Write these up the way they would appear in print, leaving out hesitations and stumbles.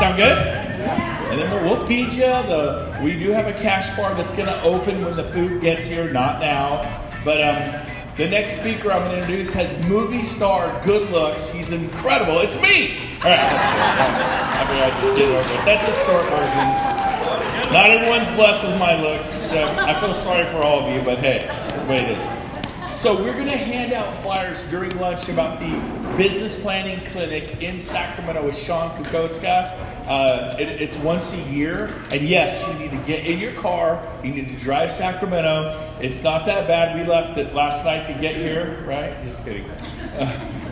Sound good? And then we'll feed you. We do have a cash bar that's going to open when the food gets here, not now. But the next speaker I'm going to introduce has movie star good looks. He's incredible. It's me. All right. That's a short version. Not everyone's blessed with my looks. I feel sorry for all of you, but hey, that's the way it is. So we're going to hand out flyers during lunch about the business planning clinic in Sacramento with Sean Kukoska. It's once a year. And yes, you need to get in your car. You need to drive Sacramento. It's not that bad. We left it last night to get here, right? Just kidding.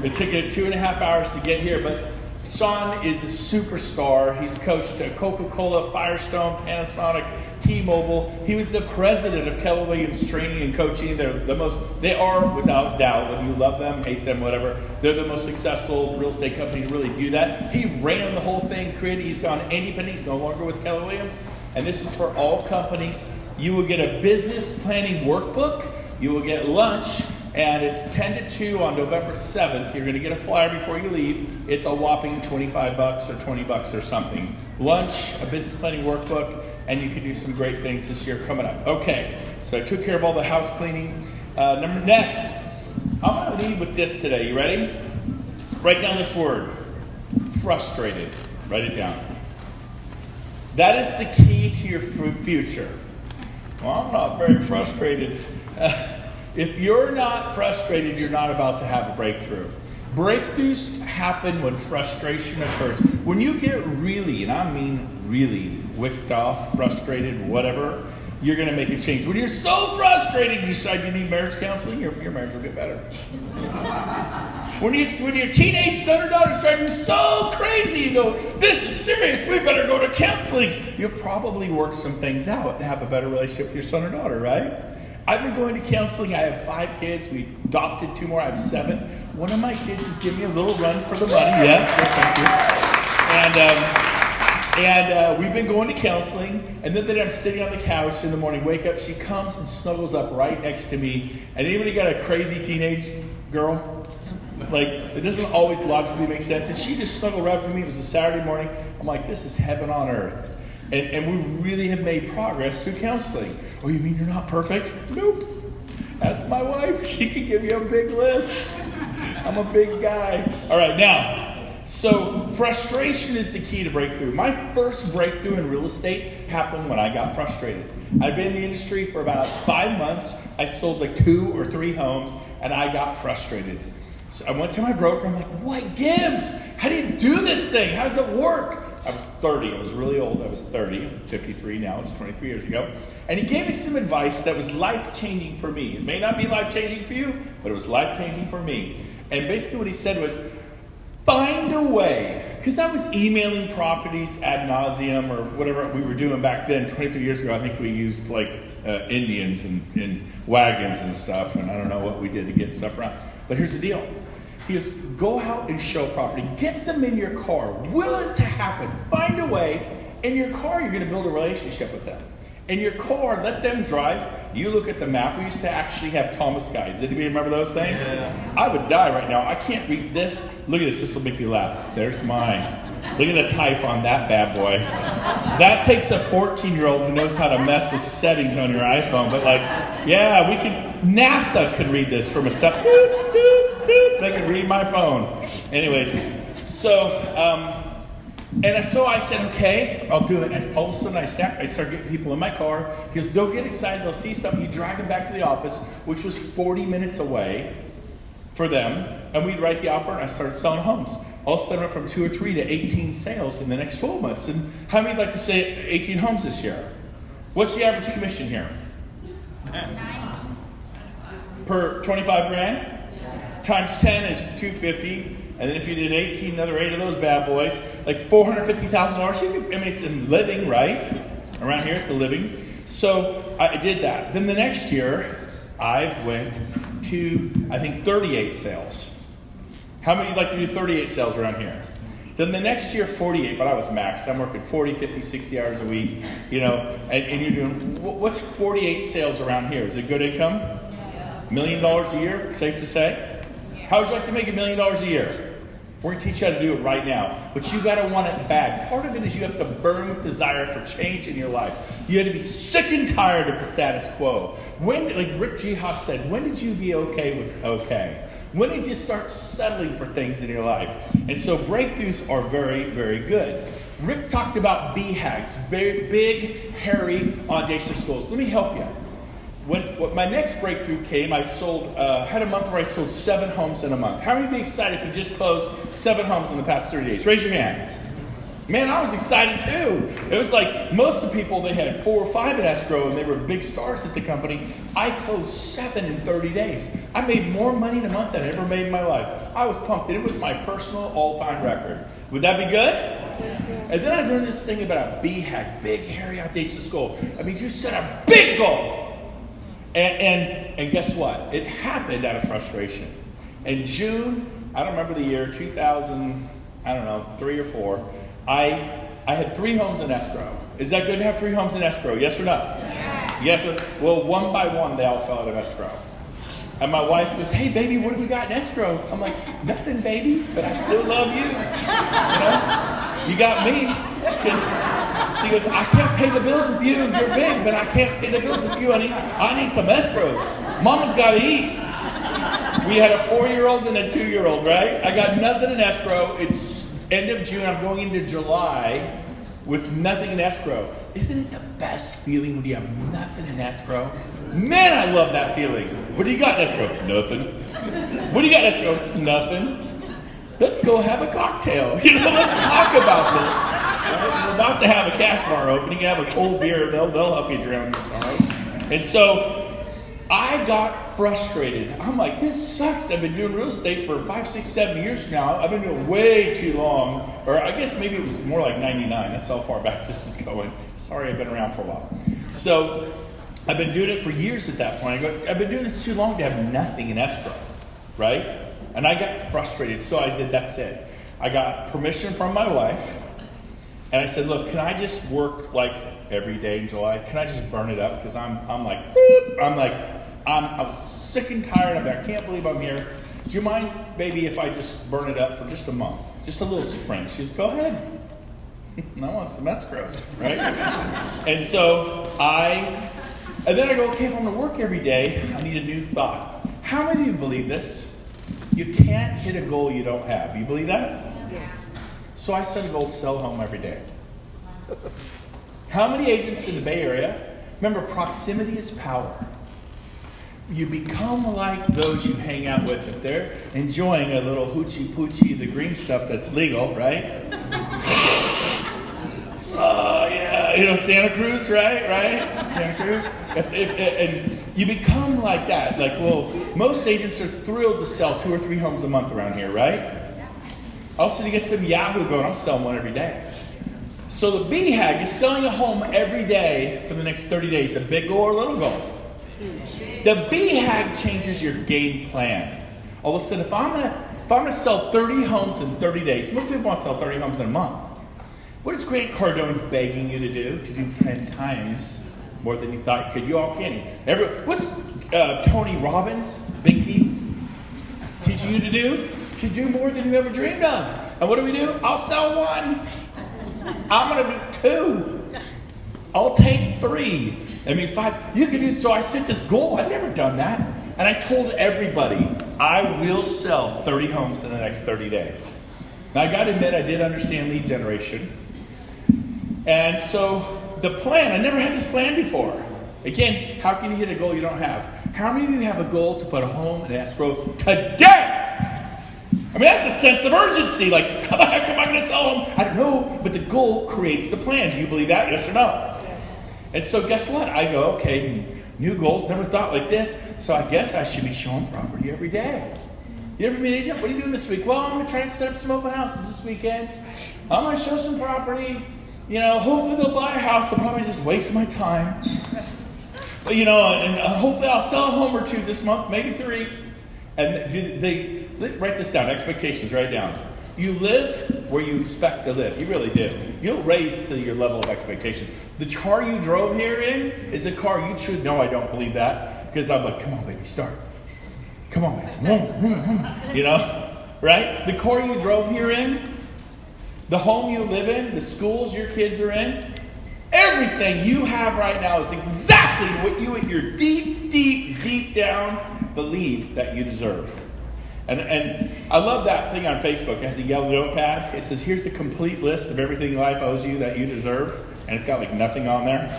It took it 2.5 hours to get here, but Sean is a superstar. He's coached Coca-Cola, Firestone, Panasonic, T-Mobile. He was the president of Keller Williams Training and Coaching. They are without doubt, whether you love them, hate them, whatever, they're the most successful real estate company to really do that. He ran the whole thing, he's gone independent, he's no longer with Keller Williams. And this is for all companies. You will get a business planning workbook. You will get lunch. And it's 10 to 2 on November 7th. You're going to get a flyer before you leave. It's a whopping $25 or $20 or something. Lunch, a business planning workbook, and you can do some great things this year coming up. Okay, so I took care of all the house cleaning. Next, I'm going to lead with this today. You ready? Write down this word. Frustrated. Write it down. That is the key to your future. Well, I'm not very frustrated. If you're not frustrated, you're not about to have a breakthrough. Breakthroughs happen when frustration occurs. When you get really, and I mean really, wicked off, frustrated, whatever, you're going to make a change. When you're so frustrated, you decide you need marriage counseling, your marriage will get better. When your teenage son or daughter is driving you so crazy, you go, this is serious, we better go to counseling. You'll probably work some things out and have a better relationship with your son or daughter, right? I've been going to counseling. I have 5 kids. We adopted 2 more. I have 7. One of my kids is giving me a little run for the money. Yes, thank you. And we've been going to counseling. And then I'm sitting on the couch in the morning, wake up. She comes and snuggles up right next to me. And anybody got a crazy teenage girl? Like, it doesn't always logically make sense. And she just snuggled right up to me. It was a Saturday morning. I'm like, this is heaven on earth. And we really have made progress through counseling. Oh, you mean you're not perfect? Nope. Ask my wife. She can give you a big list. I'm a big guy. All right, now, so frustration is the key to breakthrough. My first breakthrough in real estate happened when I got frustrated. I've been in the industry for about 5 months. I sold like 2 or 3 homes, and I got frustrated. So I went to my broker. I'm like, what gives? How do you do this thing? How does it work? I was 30. I was really old. I was 30. I'm 53 now. It's 23 years ago. And he gave me some advice that was life-changing for me. It may not be life-changing for you, but it was life-changing for me. And basically what he said was, find a way. Because I was emailing properties ad nauseum or whatever we were doing back then. 23 years ago, I think we used like Indians and wagons and stuff. And I don't know what we did to get stuff around. But here's the deal. He goes, go out and show property. Get them in your car. Will it to happen. Find a way. In your car, you're going to build a relationship with them. In your car, let them drive. You look at the map. We used to actually have Thomas guides. Anybody remember those things? Yeah. I would die right now. I can't read this. Look at this. This will make you laugh. There's mine. Look at the type on that bad boy. That takes a 14-year-old who knows how to mess with settings on your iPhone. But like, yeah, NASA could read this from a set. They can read my phone. Anyways, so I said, okay, I'll do it. And all of a sudden I start getting people in my car. He goes, they'll get excited. They'll see something. You drag them back to the office, which was 40 minutes away for them. And we'd write the offer, and I started selling homes. All of a sudden, I went from 2 or 3 to 18 sales in the next 12 months. And how many would like to say 18 homes this year? What's the average commission here? 9. Per 25 grand? Yeah. Times 10 is 250. And then if you did 18, another 8 of those bad boys, like $450,000. It's in living, right? Around here, it's a living. So I did that. Then the next year, I went to, 38 sales. How many would like to do 38 sales around here? Then the next year, 48, but I was maxed. I'm working 40, 50, 60 hours a week, and you're doing, what's 48 sales around here? Is it good income? $1 million a year, safe to say? How would you like to make $1 million a year? We're going to teach you how to do it right now. But you got to want it bad. Part of it is you have to burn with desire for change in your life. You have to be sick and tired of the status quo. When, like Rick Jihas said, when did you be okay with okay? When did you start settling for things in your life? And so breakthroughs are very, very good. Rick talked about BHAGs, big, hairy, audacious goals. Let me help you. When my next breakthrough came, I had a month where I sold 7 homes in a month. How many of you excited if you just closed 7 homes in the past 30 days? Raise your hand. Man, I was excited too. It was like most of the people, they had 4 or 5 in escrow and they were big stars at the company. I closed 7 in 30 days. I made more money in a month than I ever made in my life. I was pumped. It was my personal all-time record. Would that be good? And then I learned this thing about a BHAG, big, hairy, audacious goal. I mean, you set a big goal. And guess what? It happened out of frustration. In June, I don't remember the year, 2000, I don't know, 3 or 4, I had 3 homes in escrow. Is that good to have 3 homes in escrow? Yes or no? Yes. Well, one by one, they all fell out of escrow. And my wife goes, hey, baby, what do we got in escrow? I'm like, nothing, baby, but I still love you. You know? You got me. She goes, I can't pay the bills with you. You're big, but I can't pay the bills with you. I need some escrows. Mama's got to eat. We had a 4-year-old and a 2-year-old, right? I got nothing in escrow. It's end of June. I'm going into July with nothing in escrow. Isn't it the best feeling when you have nothing in escrow? Man, I love that feeling. What do you got in escrow? Nothing. What do you got in escrow? Nothing. Let's go have a cocktail. Let's talk about this. We're about to have a cash bar open. You can have a cold beer. They'll help you drown your sorrow. And so I got frustrated. I'm like, this sucks. I've been doing real estate for 5, 6, 7 years now. I've been doing way too long. Or I guess maybe it was more like 99. That's how far back this is going. Sorry, I've been around for a while. So I've been doing it for years at that point. I've been doing this too long to have nothing in escrow, right? And I got frustrated, so I did, that's it. I got permission from my wife, and I said, look, can I just work like every day in July? Can I just burn it up? Because I'm sick and tired of it. I can't believe I'm here. Do you mind, baby, if I just burn it up for just a month? Just a little sprint. She says, go ahead. I want some escrows, right? And so and then I go, okay, if I'm going to work every day, I need a new thought. How many of you believe this? You can't hit a goal you don't have. You believe that? Yes. So I set a goal to sell a home every day. How many agents in the Bay Area? Remember, proximity is power. You become like those you hang out with. If they're enjoying a little hoochie poochie, the green stuff that's legal, right? Yeah, Santa Cruz, right? Santa Cruz. And you become like that. Like, well, most agents are thrilled to sell 2 or 3 homes a month around here, right? Also, you get some Yahoo going, I'm selling one every day. So the BHAG is selling a home every day for the next 30 days, a big goal or a little goal. The BHAG changes your game plan. All of a sudden, if I'm gonna sell 30 homes in 30 days, most people want to sell 30 homes in a month. What is Grant Cardone begging you to do? To do 10 times more than you thought you could. You all can. What's Tony Robbins, Big T, teaching you to do? To do more than you ever dreamed of. And what do? I'll sell 1. I'm going to do 2. I'll take 3. 5. You can do. So I set this goal. I've never done that. And I told everybody, I will sell 30 homes in the next 30 days. Now, I got to admit, I did understand lead generation. And so the plan, I never had this plan before. Again, how can you hit a goal you don't have? How many of you have a goal to put a home in escrow today? That's a sense of urgency. Like, how the heck am I going to sell them? I don't know. But the goal creates the plan. Do you believe that? Yes or no? Yes. And so guess what? I go, okay, new goals, never thought like this. So I guess I should be showing property every day. You ever meet an agent? What are you doing this week? Well, I'm going to try to set up some open houses this weekend. I'm going to show some property. Hopefully they'll buy a house. They'll probably just waste my time. But, and hopefully I'll sell a home or 2 this month, maybe 3. And they write this down, expectations, write it down. You live where you expect to live. You really do. You'll raise to your level of expectation. The car you drove here in is a car you should know. I don't believe that. Because I'm like, come on, baby, start. Come on, baby. right? The car you drove here in, the home you live in, the schools your kids are in, everything you have right now is exactly what you in your deep, deep, deep down believe that you deserve. And I love that thing on Facebook. It has a yellow notepad. It says, here's the complete list of everything life owes you that you deserve. And it's got like nothing on there.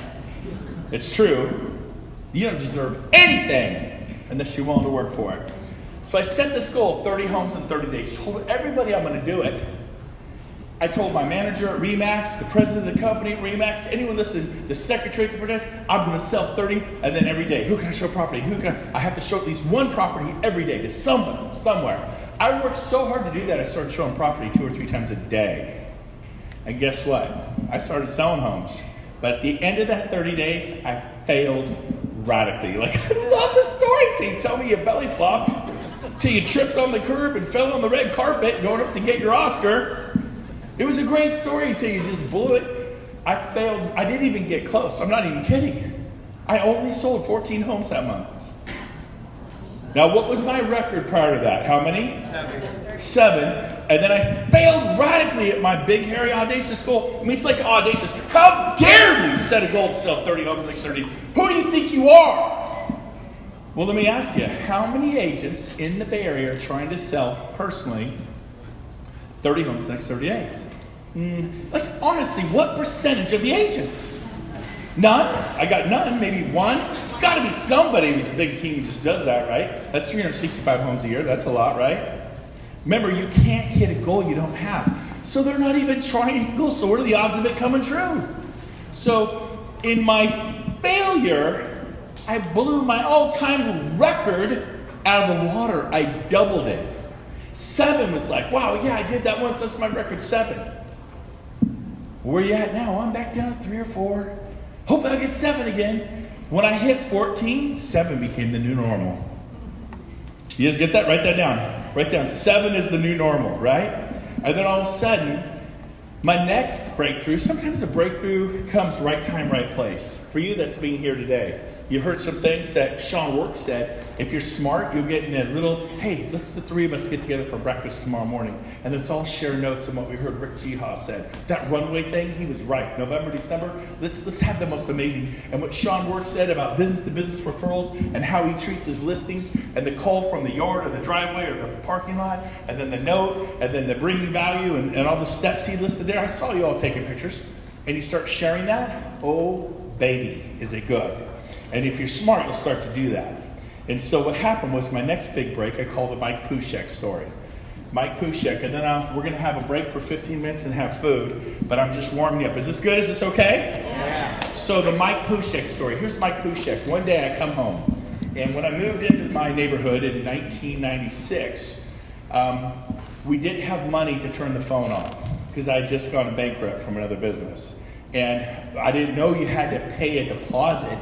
It's true. You don't deserve anything unless you're willing to work for it. So I set this goal, 30 homes in 30 days. Told everybody I'm going to do it. I told my manager at RE/MAX, the president of the company at RE/MAX, anyone listening, the secretary at the press, I'm going to sell 30, and then every day, who can I show property? I have to show at least one property every day to somebody, somewhere. I worked so hard to do that, I started showing property 2 or 3 times a day. And guess what? I started selling homes. But at the end of that 30 days, I failed radically. Like, I love the story. Till you tell me you belly flopped, till you tripped on the curb and fell on the red carpet going up to get your Oscar. It was a great story until you just blew it. I failed. I didn't even get close. I'm not even kidding. I only sold 14 homes that month. Now, what was my record prior to that? How many? 7. And then I failed radically at my big, hairy, audacious goal. I mean, it's like audacious. How dare you set a goal to sell 30 homes next 30? Who do you think you are? Well, let me ask you, how many agents in the Bay Area are trying to sell personally 30 homes next 30 days? Like, honestly, what percentage of the agents? None? I got none, maybe 1. It's got to be somebody who's a big team who just does that, right? That's 365 homes a year. That's a lot, right? Remember, you can't hit a goal you don't have. So they're not even trying to hit goals. So what are the odds of it coming true? So in my failure, I blew my all-time record out of the water. I doubled it. 7 was like, wow, yeah, I did that once. That's my record, 7. Where you at now? I'm back down to 3 or 4. Hopefully I'll get 7 again. When I hit 14, 7 became the new normal. You guys get that? Write that down. Write down. 7 is the new normal, right? And then all of a sudden, my next breakthrough, sometimes a breakthrough comes right time, right place. For you that's being here today, you heard some things that Sean Work said. If you're smart, you'll get in a little, hey, let's the 3 of us get together for breakfast tomorrow morning. And let's all share notes on what we heard Rick Jiha said. That runway thing, he was right. November, December, let's have the most amazing. And what Sean Work said about business-to-business referrals and how he treats his listings and the call from the yard or the driveway or the parking lot and then the note and then the bringing value and all the steps he listed there. I saw you all taking pictures. And you start sharing that. Oh, baby, is it good. And if you're smart, you'll start to do that. And so what happened was my next big break, I called the Mike Pushek story. Mike Pushek, and then we're going to have a break for 15 minutes and have food, but I'm just warming up. Is this good? Is this okay? Yeah. So the Mike Pushek story. Here's Mike Pushek. One day I come home, and when I moved into my neighborhood in 1996, we didn't have money to turn the phone on because I had just gone bankrupt from another business. And I didn't know you had to pay a deposit.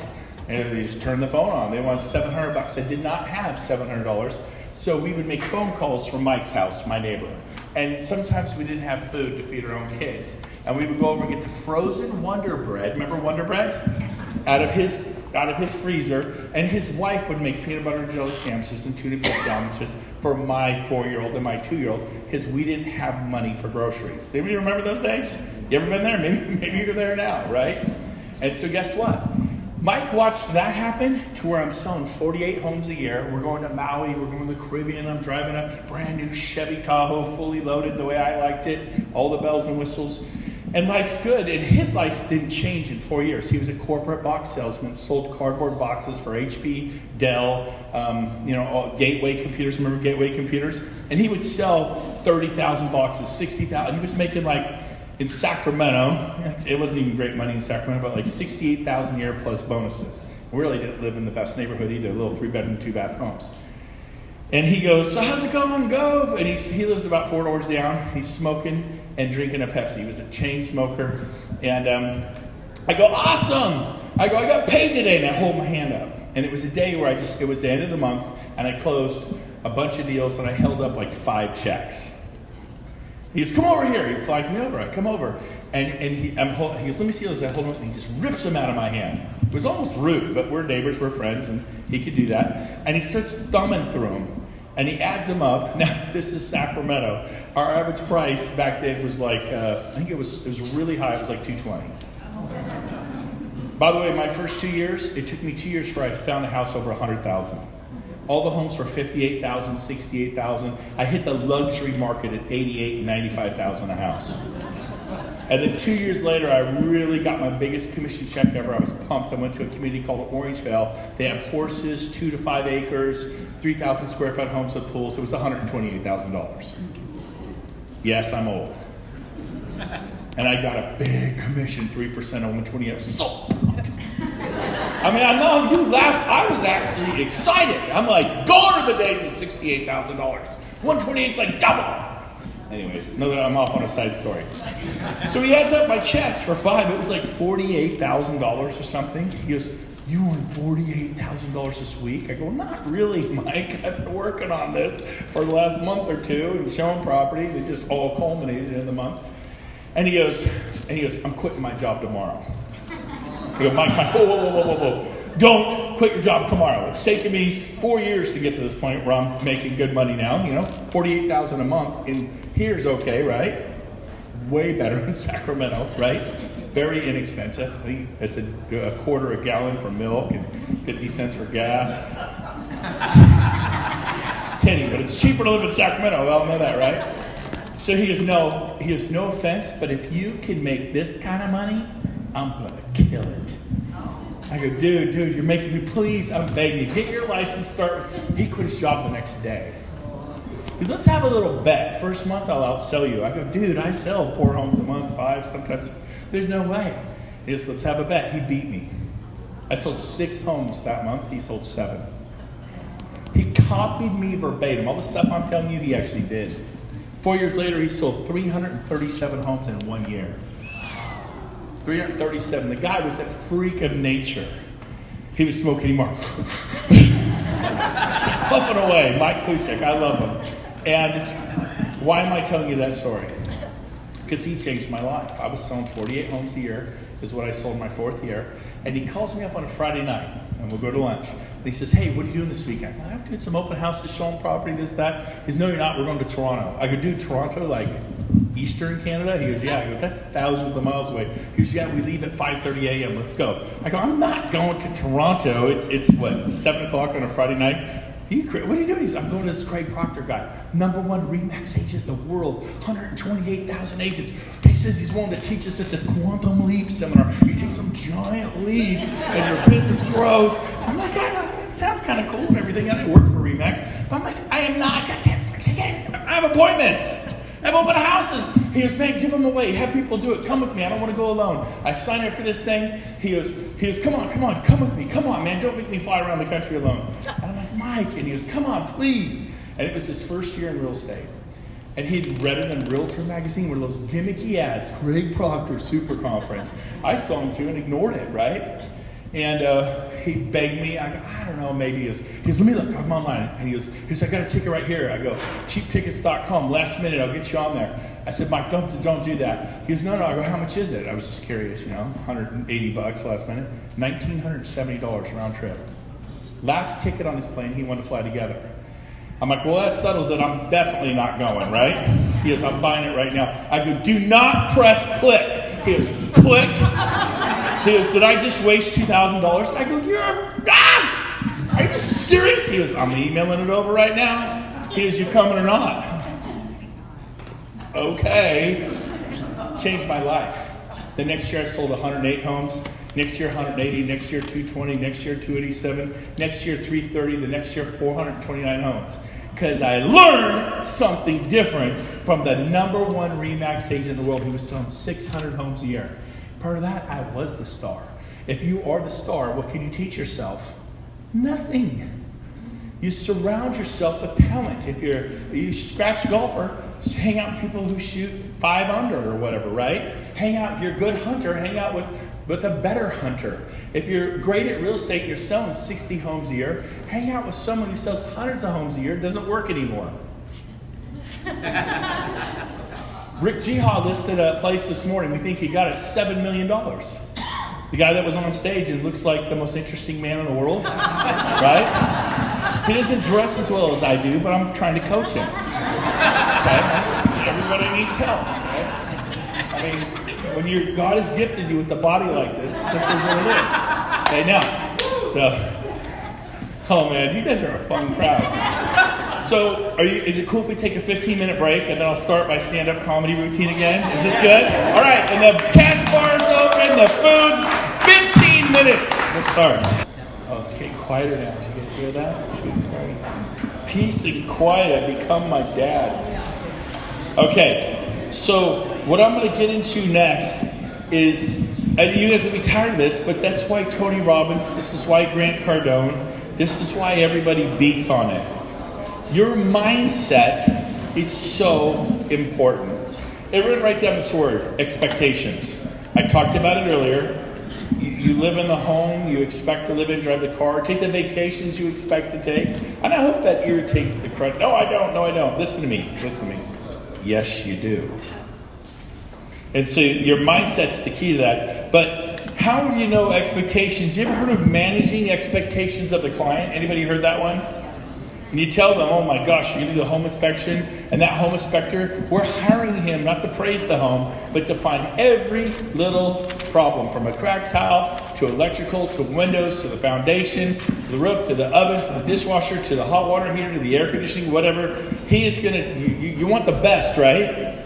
And they just turned the phone on. They wanted $700. I did not have $700. So we would make phone calls from Mike's house, my neighbor. And sometimes we didn't have food to feed our own kids. And we would go over and get the frozen Wonder Bread. Remember Wonder Bread? Out of his freezer. And his wife would make peanut butter and jelly sandwiches and tuna fish sandwiches for my 4-year-old and my 2-year-old because we didn't have money for groceries. Anybody remember those days? You ever been there? Maybe you're there now, right? And so guess what? Mike watched that happen to where I'm selling 48 homes a year. We're going to Maui. We're going to the Caribbean. I'm driving a brand new Chevy Tahoe, fully loaded the way I liked it. All the bells and whistles. And life's good. And his life didn't change in 4 years. He was a corporate box salesman, sold cardboard boxes for HP, Dell, Gateway computers. Remember Gateway computers? And he would sell 30,000 boxes, 60,000. He was making in Sacramento, it wasn't even great money in Sacramento, but $68,000 a year plus bonuses. We really didn't live in the best neighborhood either, little 3-bedroom, 2-bath homes. And he goes, so how's it going, Gove? And he lives about 4 doors down. He's smoking and drinking a Pepsi. He was a chain smoker. And I go, awesome! I got paid today, and I hold my hand up. And it was a day where it was the end of the month, and I closed a bunch of deals, and I held up 5 checks. He goes, come over here. He flags me over. I come over. And he goes, let me see those. I hold them up, and he just rips them out of my hand. It was almost rude, but we're neighbors, we're friends, and he could do that. And he starts thumbing through them. And he adds them up. Now, this is Sacramento. Our average price back then was like, I think it was really high. It was like $220. By the way, my first 2 years, it took me 2 years before I found a house over $100,000. All the homes were $58,000, $68,000. I hit the luxury market at $88,000 and $95,000 a house. And then 2 years later, I really got my biggest commission check ever. I was pumped. I went to a community called Orangevale. They had horses, 2 to 5 acres, 3,000 square foot homes with pools. It was $128,000. Yes, I'm old. And I got a big commission, 3% on 128. I was so pumped. I mean, I know you laugh. I was actually excited. I'm like, gone are the days of $68,000. 128 is like double. Anyways, no, I'm off on a side story. So he adds up my checks for 5. It was like $48,000 or something. He goes, you earned $48,000 this week? I go, not really, Mike. I've been working on this for the last month or two and showing property. They just all culminated in the month. And he goes, I'm quitting my job tomorrow. I go, Mike, whoa. Don't quit your job tomorrow. It's taken me 4 years to get to this point where I'm making good money now. You know, $48,000 a month in here's okay, right? Way better in Sacramento, right? Very inexpensive. I think it's a quarter a gallon for milk and 50 cents for gas. Kidding, but it's cheaper to live in Sacramento. We all know that, right? So he goes, no offense, but if you can make this kind of money, I'm gonna kill it. I go, dude, you're making me, please, I'm begging you, get your license, start. He quit his job the next day. He goes, let's have a little bet. First month I'll outsell you. I go, dude, I sell 4 homes a month, 5, sometimes. There's no way. He goes, let's have a bet. He beat me. I sold 6 homes that month. He sold 7. He copied me verbatim. All the stuff I'm telling you, he actually did. 4 years later, he sold 337 homes in 1 year. 337. The guy was a freak of nature. He was smoking more. Puffing away. Mike Pusek, I love him. And why am I telling you that story? Because he changed my life. I was selling 48 homes a year, is what I sold my 4th year. And he calls me up on a Friday night, and we'll go to lunch. And he says, hey, what are you doing this weekend? I'm doing some open houses, showing property, this, that. He goes, no, you're not. We're going to Toronto. I go, dude, Toronto, like Eastern Canada? He goes, yeah. I go, that's thousands of miles away. He goes, yeah, we leave at 5:30 a.m. Let's go. I go, I'm not going to Toronto. It's what, 7 o'clock on a Friday night? What are you doing? He said, I'm going to this Craig Proctor guy. #1 RE/MAX agent in the world. 128,000 agents. He says he's willing to teach us at this Quantum Leap seminar. You take some giant leap and your business grows. I'm like, it sounds kind of cool and everything. I didn't work for RE/MAX. But I'm like, I am not. I have appointments. I have open houses. He goes, man, give them away. Have people do it. Come with me. I don't want to go alone. I sign up for this thing. He goes, come on, come with me. Come on, man. Don't make me fly around the country alone. And I'm like, Mike. And he goes, come on, please. And it was his first year in real estate. And he'd read it in Realtor magazine, one of those gimmicky ads, Craig Proctor Super Conference. I saw him too and ignored it, right? And he begged me. I go, I don't know, maybe he goes, let me look, I'm online. And he goes, I got a ticket right here. I go, cheaptickets.com, last minute, I'll get you on there. I said, Mike, don't do that. He goes, no. I go, how much is it? I was just curious, $180 last minute. $1,970 round trip. Last ticket on his plane, he wanted to fly together. I'm like, well, that settles it. I'm definitely not going, right? He goes, I'm buying it right now. I go, do not press click. He goes, click. He goes, did I just waste $2,000? I go, are you serious? He goes, I'm emailing it over right now. He goes, you coming or not? Okay. Changed my life. The next year I sold 108 homes. Next year 180, next year 220, next year 287, next year 330, the next year 429 homes. Because I learned something different from the #1 RE/MAX agent in the world. He was selling 600 homes a year. Part of that, I was the star. If you are the star, what can you teach yourself? Nothing. You surround yourself with talent. If you scratch golfer, just hang out with people who shoot 5 under or whatever, right? Hang out, if you're a good hunter, hang out with a better hunter. If you're great at real estate and you're selling 60 homes a year, hang out with someone who sells hundreds of homes a year. It doesn't work anymore. Rick Jihad listed a place this morning. We think he got it $7 million. The guy that was on stage and looks like the most interesting man in the world, right? He doesn't dress as well as I do, but I'm trying to coach him. Okay? Everybody needs help. Right? I mean, when God has gifted you with a body like this, just as what it is. Okay, now, oh man, you guys are a fun crowd. So, is it cool if we take a 15-minute break and then I'll start my stand-up comedy routine again? Is this good? All right, and the cash bar is open, the food, 15 minutes. Let's start. Oh, it's getting quieter now. Did you guys hear that? It's getting quiet. Peace and quiet have become my dad. Okay, so what I'm going to get into next is, and you guys will be tired of this, but that's why Tony Robbins, this is why Grant Cardone, this is why everybody beats on it. Your mindset is so important. Everyone write down this word, expectations. I talked about it earlier. You live in the home you expect to live in, drive the car, take the vacations you expect to take. And I hope that irritates the crowd. No, I don't. Listen to me. Yes, you do. And so your mindset's the key to that. But how do you know expectations? You ever heard of managing expectations of the client? Anybody heard that one? And you tell them, oh my gosh, you're going to do a home inspection, and that home inspector, we're hiring him not to praise the home, but to find every little problem, from a cracked tile, to electrical, to windows, to the foundation, to the roof, to the oven, to the dishwasher, to the hot water heater, to the air conditioning, whatever. He is going to, you want the best, right?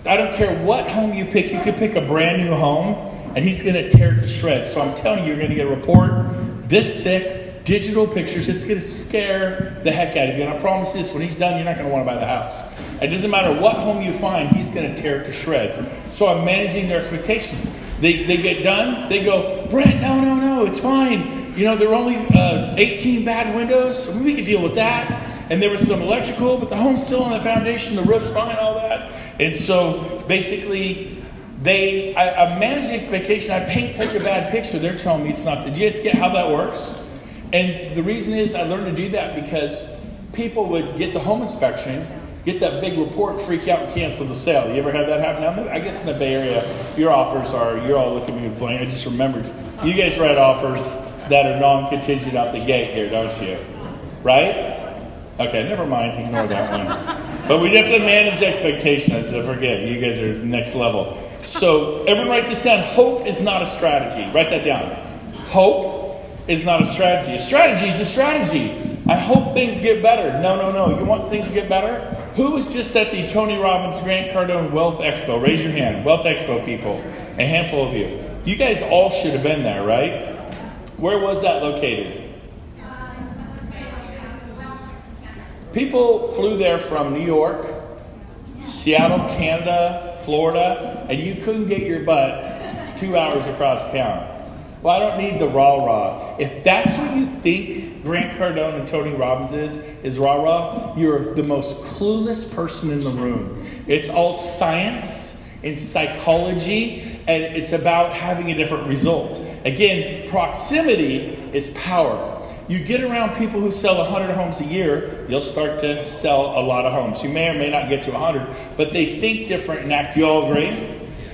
I don't care what home you pick. You could pick a brand new home, and he's going to tear it to shreds. So I'm telling you, you're going to get a report this thick, digital pictures. It's going to scare the heck out of you. And I promise this, when he's done, you're not going to want to buy the house. It doesn't matter what home you find, he's going to tear it to shreds. So I'm managing their expectations. They get done, they go, Brent, no, it's fine. You know, there were only 18 bad windows, so we could deal with that. And there was some electrical, but the home's still on the foundation, the roof's fine, all that. And so basically, I manage the expectation. I paint such a bad picture, they're telling me it's not. Did you guys get how that works? And the reason is I learned to do that because people would get the home inspection, get that big report, freak out, and cancel the sale. You ever had that happen? I guess in the Bay Area, your offers you're all looking at me with blank. I just remembered. You guys write offers that are non-contingent out the gate here, don't you? Right? Okay, never mind. Ignore that one. But we have to manage expectations. Don't forget, you guys are next level. So everyone write this down. Hope is not a strategy. Write that down. Hope is not a strategy. A strategy is a strategy. I hope things get better. No. You want things to get better? Who was just at the Tony Robbins Grant Cardone Wealth Expo? Raise your hand. Wealth Expo people. A handful of you. You guys all should have been there, right? Where was that located? People flew there from New York, Seattle, Canada, Florida, and you couldn't get your butt 2 hours across town. Well, I don't need the rah-rah. If that's what you think Grant Cardone and Tony Robbins is rah-rah, you're the most clueless person in the room. It's all science and psychology, and it's about having a different result. Again, proximity is power. You get around people who sell 100 homes a year, you'll start to sell a lot of homes. You may or may not get to 100, but they think different and act. Do you all agree?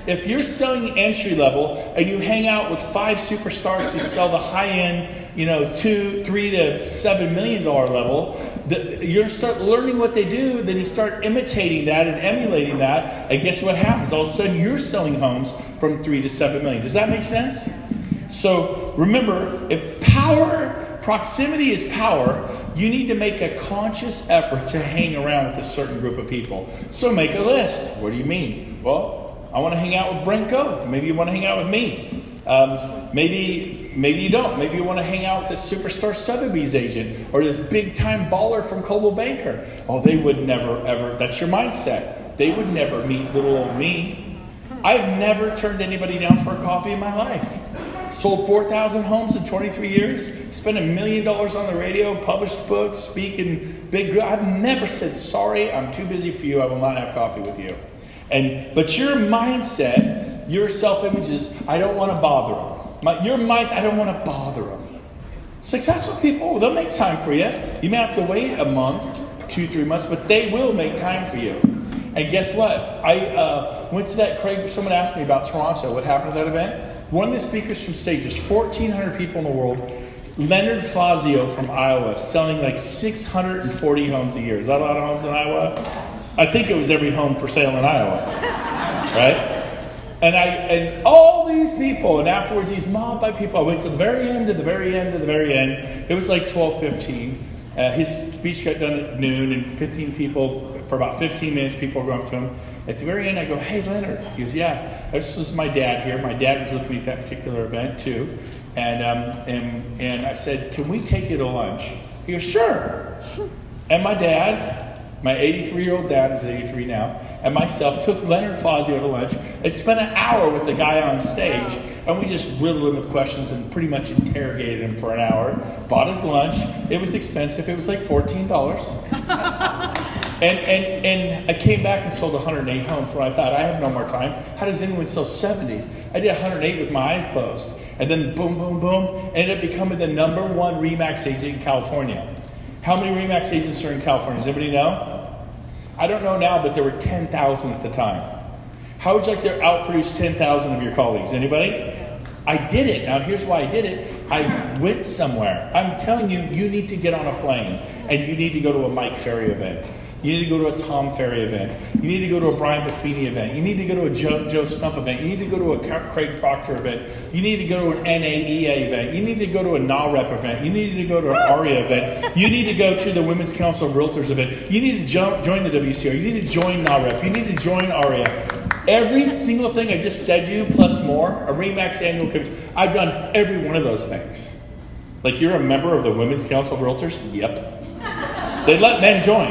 If you're selling entry level and you hang out with 5 superstars who sell the high end, $2, $3 to $7 million level, you're gonna start learning what they do. Then you start imitating that and emulating that, and guess what happens? All of a sudden, you're selling homes from 3 to 7 million. Does that make sense? So remember, if proximity is power, you need to make a conscious effort to hang around with a certain group of people. So make a list. What do you mean? Well, I want to hang out with Brent Gove. Maybe you want to hang out with me. Maybe you don't. Maybe you want to hang out with this superstar Sotheby's agent or this big-time baller from Coldwell Banker. Oh, they would never, ever. That's your mindset. They would never meet little old me. I've never turned anybody down for a coffee in my life. Sold 4,000 homes in 23 years. Spent $1 million on the radio. Published books. Speaking big. I've never said, sorry, I'm too busy for you. I will not have coffee with you. But your mindset, your self-image is, I don't want to bother them. Your mindset, I don't want to bother them. Successful people, they'll make time for you. You may have to wait a month, 2-3 months, but they will make time for you. And guess what? I went to that, Craig, someone asked me about Toronto, what happened at that event. One of the speakers from stage, there's 1,400 people in the world. Leonard Fazio from Iowa, selling like 640 homes a year. Is that a lot of homes in Iowa? I think it was every home for sale in Iowa, right? And all these people, and afterwards he's mobbed by people. I went to the very end, to the very end, to the very end. It was like 12:15. His speech got done at noon, and 15 people, for about 15 minutes, people were going up to him. At the very end, I go, "Hey, Leonard." He goes, "Yeah, this is my dad here. My dad was with me at that particular event too." And I said, "Can we take you to lunch?" He goes, "Sure." And my dad, my 83-year-old dad, who's 83 now, and myself took Leonard Fazio to lunch and spent an hour with the guy on stage, and we just riddled him with questions and pretty much interrogated him for an hour. Bought his lunch. It was expensive. It was like $14. And I came back and sold 108 homes where I thought, I have no more time. How does anyone sell 70? I did 108 with my eyes closed. And then boom, boom, boom, ended up becoming the number one RE/MAX agent in California. How many RE/MAX agents are in California? Does anybody know? I don't know now, but there were 10,000 at the time. How would you like to outproduce 10,000 of your colleagues? Anybody? I did it. Now here's why I did it. I went somewhere. I'm telling you, you need to get on a plane and you need to go to a Mike Ferry event. You need to go to a Tom Ferry event. You need to go to a Brian Buffini event. You need to go to a Joe Stump event. You need to go to a Craig Proctor event. You need to go to an NAEA event. You need to go to a NAREP event. You need to go to an ARIA event. You need to go to the Women's Council of Realtors event. You need to join the WCR. You need to join NAREP. You need to join ARIA. Every single thing I just said to you, plus more, a RE/MAX annual conference, I've done every one of those things. Like, you're a member of the Women's Council of Realtors? Yep. They let men join.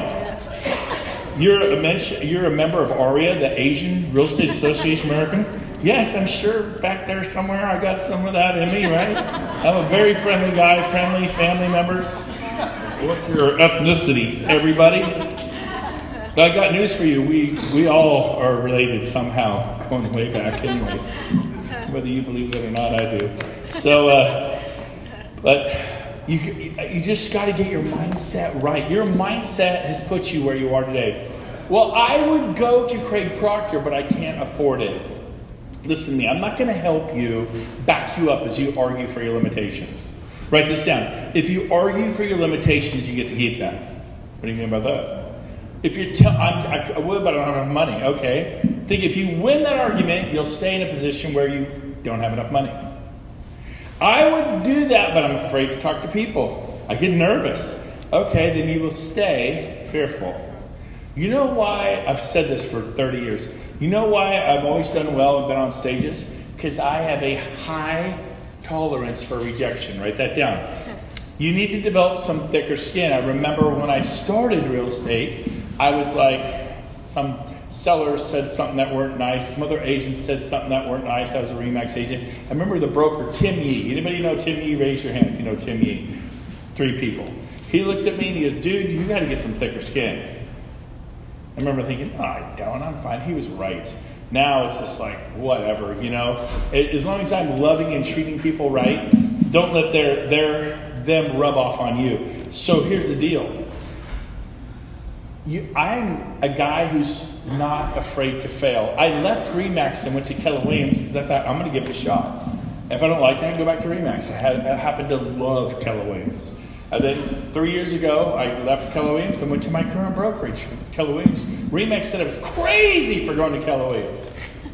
You're a member of ARIA, the Asian Real Estate Association American? Yes, I'm sure back there somewhere I got some of that in me, right? I'm a very friendly guy, friendly family member. What's your ethnicity, everybody? But I got news for you. We all are related somehow, going way back anyways. Whether you believe it or not, I do. So, but you just got to get your mindset right. Your mindset has put you where you are today. Well, I would go to Craig Proctor, but I can't afford it. Listen to me. I'm not going to help you, back you up as you argue for your limitations. Write this down. If you argue for your limitations, you get to keep them. What do you mean by that? If you're I would, but I don't have enough money. Okay. Think if you win that argument, you'll stay in a position where you don't have enough money. I would do that, but I'm afraid to talk to people. I get nervous. Okay, then you will stay fearful. You know why I've said this for 30 years? You know why I've always done well and been on stages? Because I have a high tolerance for rejection. Write that down. You need to develop some thicker skin. I remember when I started real estate, I was like, some sellers said something that weren't nice. Some other agents said something that weren't nice. I was a RE/MAX agent. I remember the broker, Tim Yee. Anybody know Tim Yee? Raise your hand if you know Tim Yee. 3 people. He looked at me and he goes, "Dude, you got to get some thicker skin." I remember thinking, "Oh, I don't. I'm fine." He was right. Now it's just like, whatever, you know. As long as I'm loving and treating people right, don't let them rub off on you. So here's the deal. I'm a guy who's not afraid to fail. I left RE/MAX and went to Keller Williams because I thought, I'm going to give it a shot. If I don't like it, I can go back to RE/MAX. I happen to love Keller Williams. And then 3 years ago, I left Keller Williams and went to my current brokerage, Keller Williams. RE/MAX said I was crazy for going to Keller Williams.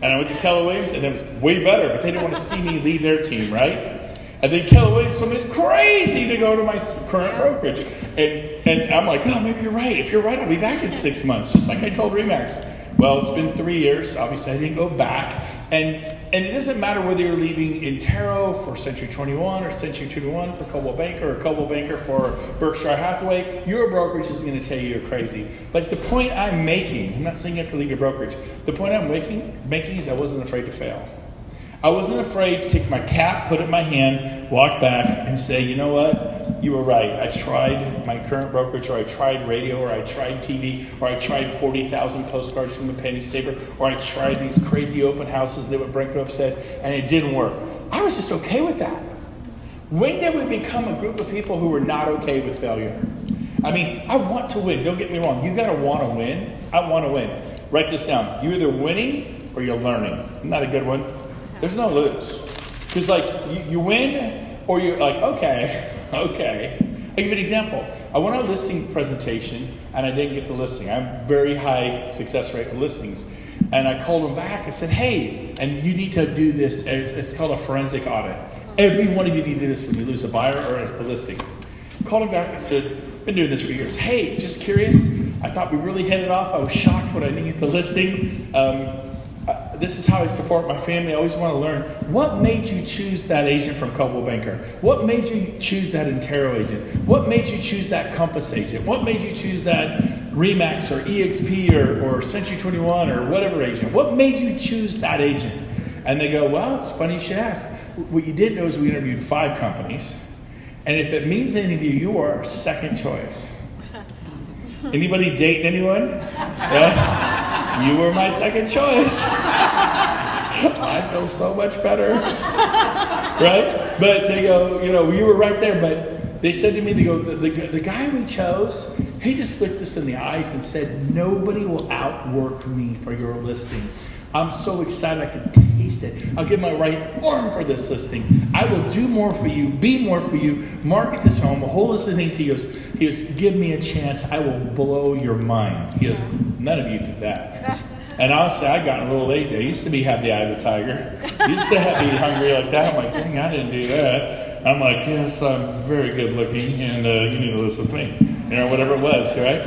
And I went to Keller Williams and it was way better, but they didn't want to see me leave their team, right? And then Keller Williams told me it's crazy to go to my current brokerage. And I'm like, oh, maybe you're right. If you're right, I'll be back in 6 months, just like I told RE/MAX. Well, it's been 3 years. Obviously, I didn't go back. And it doesn't matter whether you're leaving Intero for Century 21 or Century 21 for Coldwell Banker or Coldwell Banker for Berkshire Hathaway. Your brokerage is going to tell you you're crazy. But the point I'm making, I'm not saying you have to leave your brokerage. The point I'm making is I wasn't afraid to fail. I wasn't afraid to take my cap, put it in my hand, walk back, and say, you know what? You were right. I tried my current brokerage, or I tried radio, or I tried TV, or I tried 40,000 postcards from the penny saver, or I tried these crazy open houses that what Brent Gove said, and it didn't work. I was just okay with that. When did we become a group of people who were not okay with failure? I mean, I want to win. Don't get me wrong. You got to want to win. I want to win. Write this down. You're either winning or you're learning. Not a good one. There's no lose. Because like you win or you're like, okay, Okay. I'll give you an example. I went on a listing presentation and I didn't get the listing. I have very high success rate with listings. And I called them back and said, hey, and you need to do this. It's called a forensic audit. Every one of you need to do this when you lose a buyer or a listing. Called them back and said, been doing this for years. Hey, just curious. I thought we really hit it off. I was shocked when I didn't get the listing. This is how I support my family. I always want to learn. What made you choose that agent from Coldwell Banker? What made you choose that Intero agent? What made you choose that Compass agent? What made you choose that Remax or EXP or Century 21 or whatever agent? What made you choose that agent? And they go, well, it's funny you should ask. What you didn't know is we interviewed 5 companies. And if it means anything to you, you are our second choice. Anybody dating anyone? Yeah? You were my second choice. I feel so much better. Right? But they go, you were right there. But they said to me, they go, the guy we chose, he just looked us in the eyes and said, nobody will outwork me for your listing. I'm so excited I can taste it. I'll give my right arm for this listing. I will do more for you, be more for you, market this home, a whole list of things. He goes, give me a chance. I will blow your mind. He goes, none of you did that. And honestly, I got a little lazy. I used to have the eye of the tiger. Used to be hungry like that. I'm like, dang, I didn't do that. I'm like, yes, I'm very good looking, and you need to listen to me. Whatever it was, right?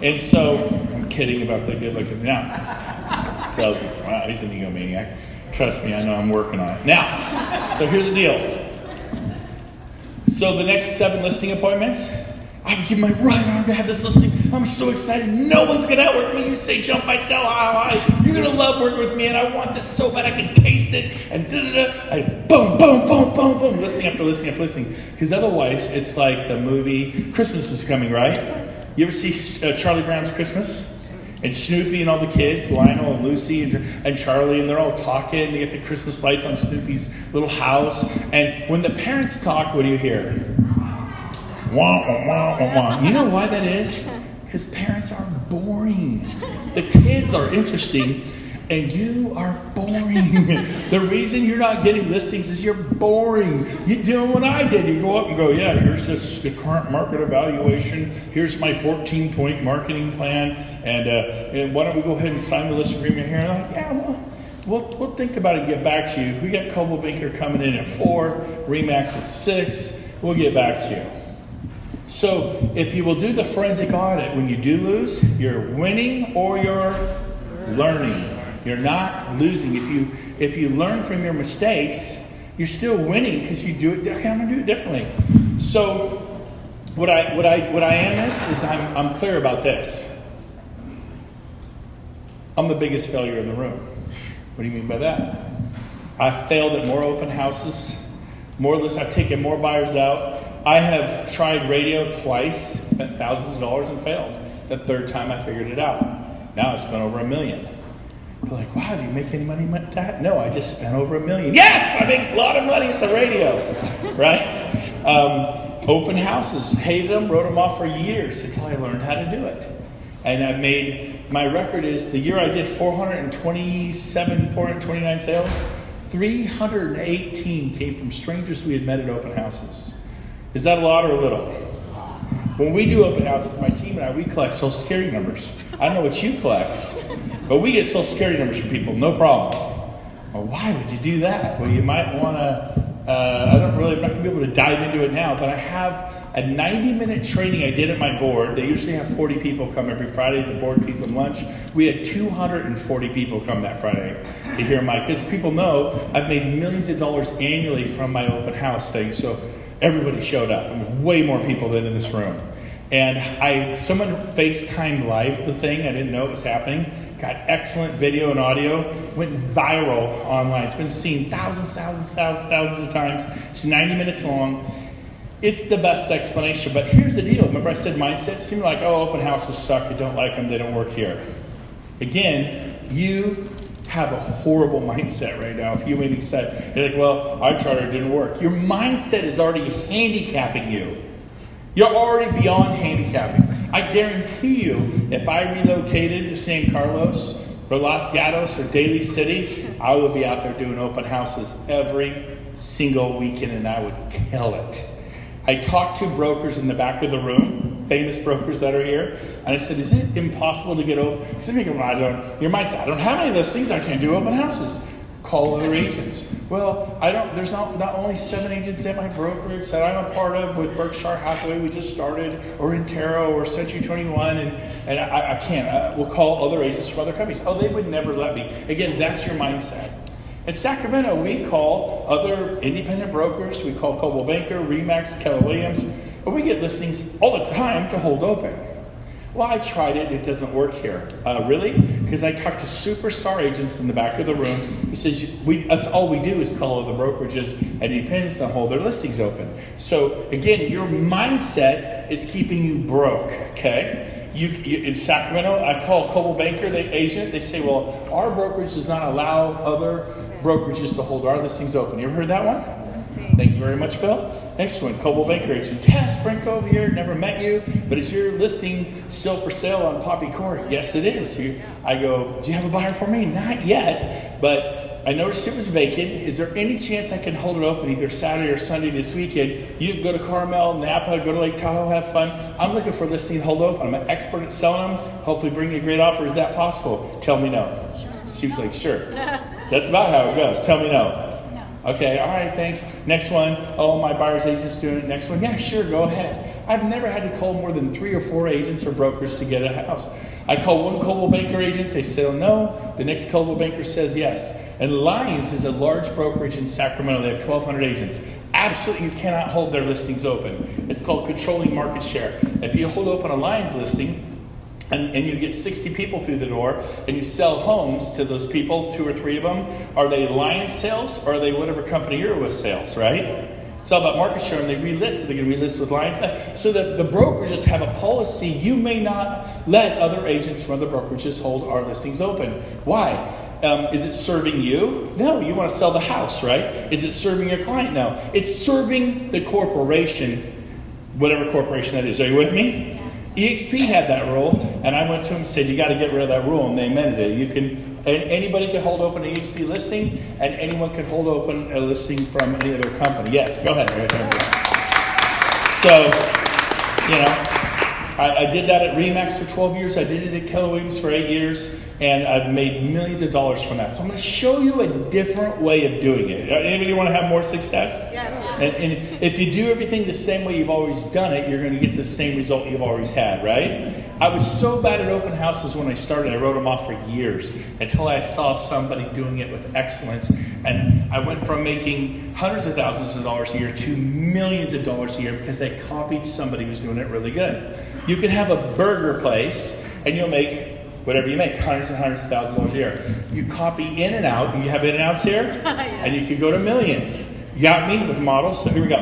And so, I'm kidding about the good looking now. So I was like, wow, he's an egomaniac. Trust me, I know I'm working on it. Now, so here's the deal. So the next 7 listing appointments, I would give my right arm to have this listing. I'm so excited. No one's going to outwork me. You say jump, I sell, high. You're going to love working with me, and I want this so bad I can taste it. And boom, boom, boom, boom, boom, listing after listing after listing. Because otherwise, it's like the movie Christmas is coming, right? You ever see Charlie Brown's Christmas? And Snoopy and all the kids, Lionel and Lucy and Charlie, and they're all talking. They get the Christmas lights on Snoopy's little house. And when the parents talk, what do you hear? Wah, wah, wah, wah, wah. You know why that is? Because parents are boring. The kids are interesting, and you are boring. The reason you're not getting listings is you're boring. You're doing what I did. You go up and go, yeah, here's the current market evaluation. Here's my 14-point marketing plan. And why don't we go ahead and sign the list agreement here? And I'm like, yeah, we'll think about it and get back to you. We got Coldwell Banker coming in at 4, Remax at 6. We'll get back to you. So if you will do the forensic audit, when you do lose, you're winning or you're learning. You're not losing. If you learn from your mistakes, you're still winning because you do it. Okay, I'm gonna do it differently. So what I am is I'm clear about this. I'm the biggest failure in the room. What do you mean by that? I've failed at more open houses, more lists. I've taken more buyers out. I have tried radio twice, spent thousands of dollars and failed. The third time I figured it out. Now I've spent over $1 million. They're like, wow, do you make any money with that? No, I just spent over $1 million. Yes, I make a lot of money at the radio, right? Open houses, hated them, wrote them off for years until I learned how to do it. And I've made, my record is the year I did 429 sales, 318 came from strangers we had met at open houses. Is that a lot or a little? When we do open houses, my team and I, we collect Social Security numbers. I don't know what you collect, but we get Social Security numbers from people, no problem. Well, why would you do that? Well, you might want to, I'm not going to be able to dive into it now, but I have a 90-minute training I did at my board. They usually have 40 people come every Friday. The board feeds them lunch. We had 240 people come that Friday to hear because people know I've made millions of dollars annually from my open house thing. So everybody showed up. I mean, way more people than in this room. And someone FaceTime live the thing. I didn't know it was happening. Got excellent video and audio. Went viral online. It's been seen thousands of times. It's 90 minutes long. It's the best explanation. But here's the deal. Remember I said mindset? It seemed like, open houses suck. I don't like them. They don't work here. Again, you have a horrible mindset right now. If you maybe said, you're like, well, I tried it, didn't work. Your mindset is already handicapping you. You're already beyond handicapping. I guarantee you, if I relocated to San Carlos or Los Gatos or Daly City, I would be out there doing open houses every single weekend and I would kill it. I talked to brokers in the back of the room, famous brokers that are here, and I said, is it impossible to get open? Because your mind said, I don't have any of those things, I can't do open houses. Call other agents. Well, there's not only 7 agents at my brokerage that I'm a part of with Berkshire Hathaway, we just started, or Intero, or Century 21, and I can't. We'll call other agents from other companies. Oh, they would never let me. Again, that's your mindset. In Sacramento, we call other independent brokers. We call Coldwell Banker, Remax, Keller Williams, and we get listings all the time to hold open. Well, I tried it. It doesn't work here. Really? Because I talked to superstar agents in the back of the room. He says, that's all we do is call other brokerages and independents and hold their listings open. So, again, your mindset is keeping you broke, okay? In Sacramento, I call Coldwell Banker, the agent. They say, well, our brokerage does not allow other brokerages to hold our listings open. You ever heard that one? Thank you very much, Phil. Next one, Coldwell Banker agent. Yes, Brent Gove here, never met you, but is your listing still for sale on Poppy Court? Yes, it is. I go, do you have a buyer for me? Not yet, but I noticed it was vacant. Is there any chance I can hold it open either Saturday or Sunday this weekend? You can go to Carmel, Napa, go to Lake Tahoe, have fun. I'm looking for a listing to hold open. I'm an expert at selling them. Hopefully bring you a great offer. Is that possible? Tell me no. She was like, sure. That's about how it goes. Tell me no. Okay, all right, thanks. Next one, my buyer's agent's doing it. Next one, yeah, sure, go ahead. I've never had to call more than 3 or 4 agents or brokers to get a house. I call one Coldwell Banker agent, they say no. The next Coldwell Banker says yes. And Lions is a large brokerage in Sacramento. They have 1,200 agents. Absolutely, you cannot hold their listings open. It's called controlling market share. If you hold open a Lions listing, and you get 60 people through the door, and you sell homes to those people, 2 or 3 of them, are they Lions sales, or are they whatever company you're with sales, right? It's all about market share, and they relist. They're going to relist with Lions. So that the brokerages have a policy, you may not let other agents from other brokerages hold our listings open. Why? Is it serving you? No, you want to sell the house, right? Is it serving your client? No. It's serving the corporation, whatever corporation that is. Are you with me? EXP had that rule, and I went to them and said, you got to get rid of that rule, and they amended it. Anybody can hold open an EXP listing, and anyone can hold open a listing from any other company. Yes, go ahead. So, I did that at Remax for 12 years. I did it at Keller Williams for 8 years, and I've made millions of dollars from that. So I'm going to show you a different way of doing it. Anybody want to have more success? Yes. And if you do everything the same way you've always done it, you're going to get the same result you've always had, right? I was so bad at open houses when I started, I wrote them off for years until I saw somebody doing it with excellence. And I went from making hundreds of thousands of dollars a year to millions of dollars a year because they copied somebody who was doing it really good. You can have a burger place and you'll make whatever you make, hundreds and hundreds of thousands of dollars a year. You copy In-N-Out, you have In-N-Outs here, and you can go to millions. You got me with models, so here we go.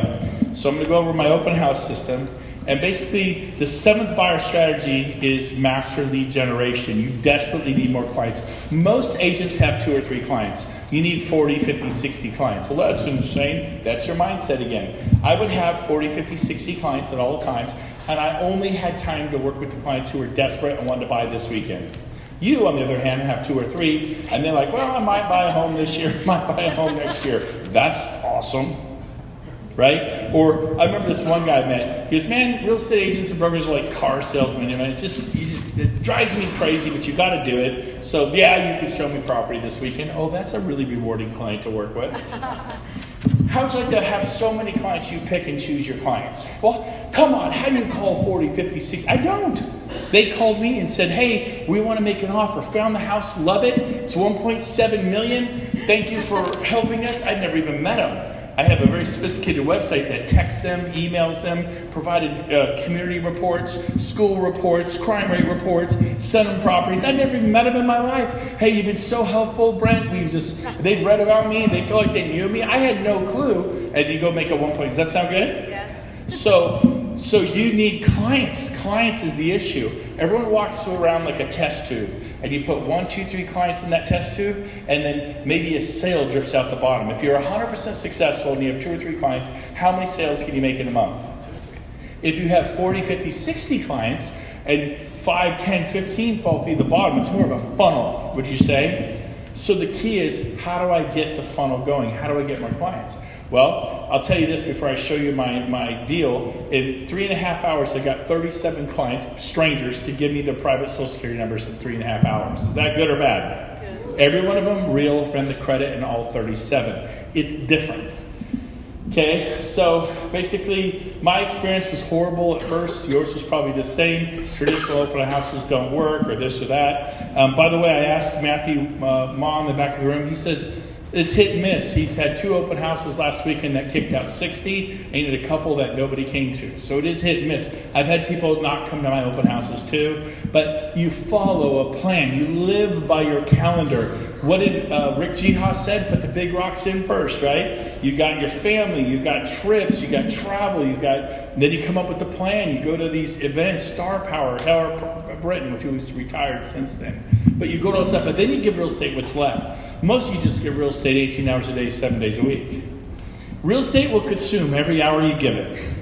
So I'm going to go over my open house system. And basically, the 7th buyer strategy is master lead generation. You desperately need more clients. Most agents have 2 or 3 clients. You need 40, 50, 60 clients. Well, that's insane. That's your mindset again. I would have 40, 50, 60 clients at all times, and I only had time to work with the clients who were desperate and wanted to buy this weekend. You, on the other hand, have 2 or 3, and they're like, well, I might buy a home this year, might buy a home next year. That's awesome. Right? Or I remember this one guy I met. He goes, man, real estate agents and brokers are like car salesmen. And it drives me crazy, but you got to do it. So yeah, you can show me property this weekend. Oh, that's a really rewarding client to work with. How would you like to have so many clients you pick and choose your clients? Well, come on, how do you call 40, 50, 60? I don't. They called me and said, hey, we want to make an offer. Found the house, love it. It's $1.7 million. Thank you for helping us. I'd never even met them. I have a very sophisticated website that texts them, emails them, provided community reports, school reports, crime rate reports, sent them properties. I've never even met them in my life. Hey, you've been so helpful, Brent. They've read about me. They feel like they knew me. I had no clue. And you go make a 1 point. Does that sound good? Yes. So you need clients. Clients is the issue. Everyone walks around like a test tube. And you put 1, 2, 3 clients in that test tube, and then maybe a sale drips out the bottom. If you're 100% successful and you have 2 or 3 clients, how many sales can you make in a month? 2 or 3. If you have 40, 50, 60 clients, and 5, 10, 15 fall through the bottom, it's more of a funnel, would you say? So the key is, how do I get the funnel going? How do I get more clients? Well, I'll tell you this before I show you my deal. In 3.5 hours, I got 37 clients, strangers, to give me their private Social Security numbers in 3.5 hours. Is that good or bad? Good. Every one of them real, ran the credit, and all 37. It's different. Okay, so basically, my experience was horrible at first. Yours was probably the same. Traditional open houses don't work, or this or that. By the way, I asked Matthew, mom, in the back of the room. He says it's hit and miss. He's had 2 open houses last weekend that kicked out 60, and he did a couple that nobody came to. So it is hit and miss. I've had people not come to my open houses too. But you follow a plan. You live by your calendar. What did Rick Jihas said? Put the big rocks in first, right? You got your family, you got trips, you got travel, then you come up with the plan. You go to these events, Star Power, Howard Britton, which was retired since then. But you go to all stuff, but then you give real estate what's left. Most of you just give real estate 18 hours a day, 7 days a week. Real estate will consume every hour you give it.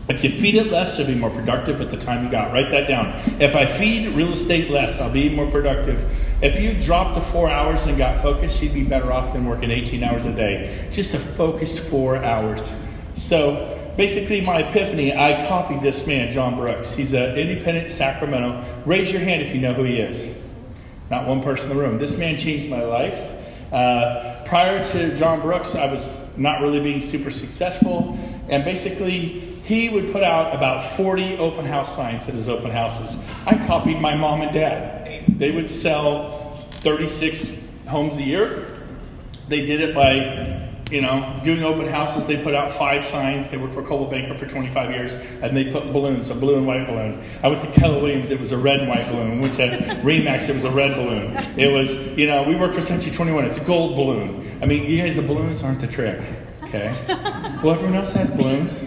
If you feed it less, you'll be more productive at the time you got. Write that down. If I feed real estate less, I'll be more productive. If you dropped to 4 hours and got focused, you'd be better off than working 18 hours a day. Just a focused 4 hours. So basically my epiphany, I copied this man, John Brooks. He's an independent Sacramento. Raise your hand if you know who he is. Not one person in the room. This man changed my life. Prior to John Brooks, I was not really being super successful. And basically, he would put out about 40 open house signs at his open houses. I copied my mom and dad. They would sell 36 homes a year. They did it by, doing open houses. They put out 5 signs. They worked for Coldwell Banker for 25 years, and they put balloons, a blue and white balloon. I went to Keller Williams, it was a red and white balloon. Went to Remax, it was a red balloon. It was, we worked for Century 21, it's a gold balloon. I mean, you guys, the balloons aren't the trick, okay? Well, everyone else has balloons.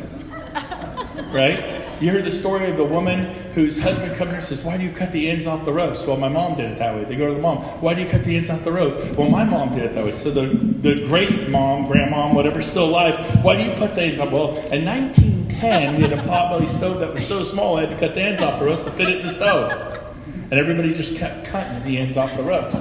Right? You heard the story of the woman whose husband comes and says, why do you cut the ends off the roast? Well, my mom did it that way. They go to the mom. Why do you cut the ends off the roast? Well, my mom did it that way. So the great mom, grandmom, whatever's still alive, why do you put the ends off? Well, in 1910, we had a potbelly stove that was so small, I had to cut the ends off the roast to fit it in the stove. And everybody just kept cutting the ends off the roast.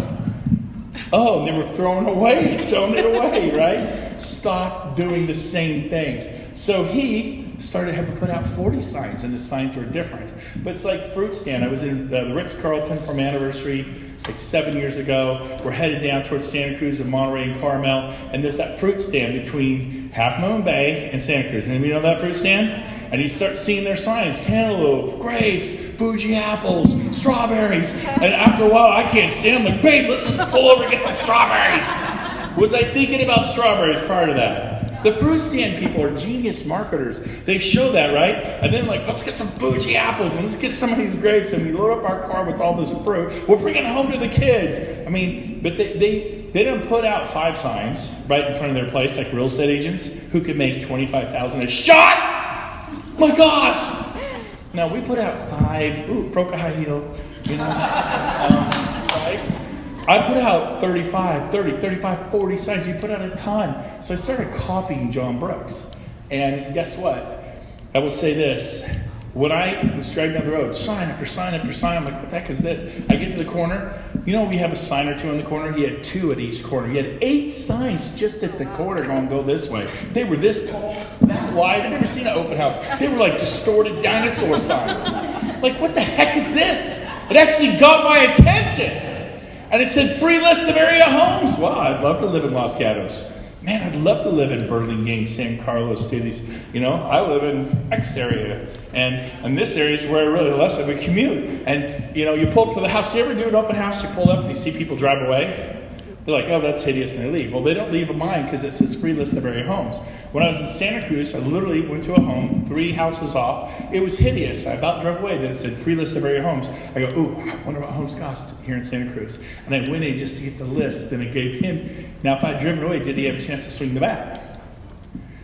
Oh, and they were throwing it away, right? Stop doing the same things. So he started having to put out 40 signs, and the signs were different. But it's like fruit stand. I was in the Ritz-Carlton for my anniversary like 7 years ago. We're headed down towards Santa Cruz and Monterey and Carmel, and there's that fruit stand between Half Moon Bay and Santa Cruz. Anybody know that fruit stand? And you start seeing their signs: cantaloupe, grapes, Fuji apples, strawberries. And after a while, I can't stand them. Like, babe, let's just pull over and get some strawberries. Was I thinking about strawberries prior to that? The fruit stand people are genius marketers. They show that, right? And then let's get some Fuji apples and let's get some of these grapes, and we load up our car with all this fruit. We're bringing it home to the kids. I mean, but they didn't put out 5 signs right in front of their place like real estate agents who could make $25,000 a shot. My gosh! Now we put out 5. Ooh, broke a high heel. Right? I put out 35, 30, 35, 40 signs. You put out a ton. So I started copying John Brooks. And guess what? I will say this. When I was driving down the road, sign after sign after sign, I'm like, what the heck is this? I get to the corner. We have a sign or 2 in the corner. He had 2 at each corner. He had 8 signs just at the corner going, go this way. They were this tall, that wide. I've never seen an open house. They were like distorted dinosaur signs. Like, what the heck is this? It actually got my attention. And it said, free list of area homes. Wow, I'd love to live in Los Gatos. Man, I'd love to live in Burlingame, San Carlos, do these. I live in X area. And this area is where I really less of a commute. And, you pull up to the house. You ever do an open house? You pull up and you see people drive away? They're like, oh, that's hideous, and they leave. Well, they don't leave mine because it says free list of area homes. When I was in Santa Cruz, I literally went to a home 3 houses off. It was hideous. I about drove away. Then it said free list of area homes. I go, ooh, I wonder what homes cost here in Santa Cruz. And I went in just to get the list. Then it gave him. Now, if I had driven away, did he have a chance to swing the bat?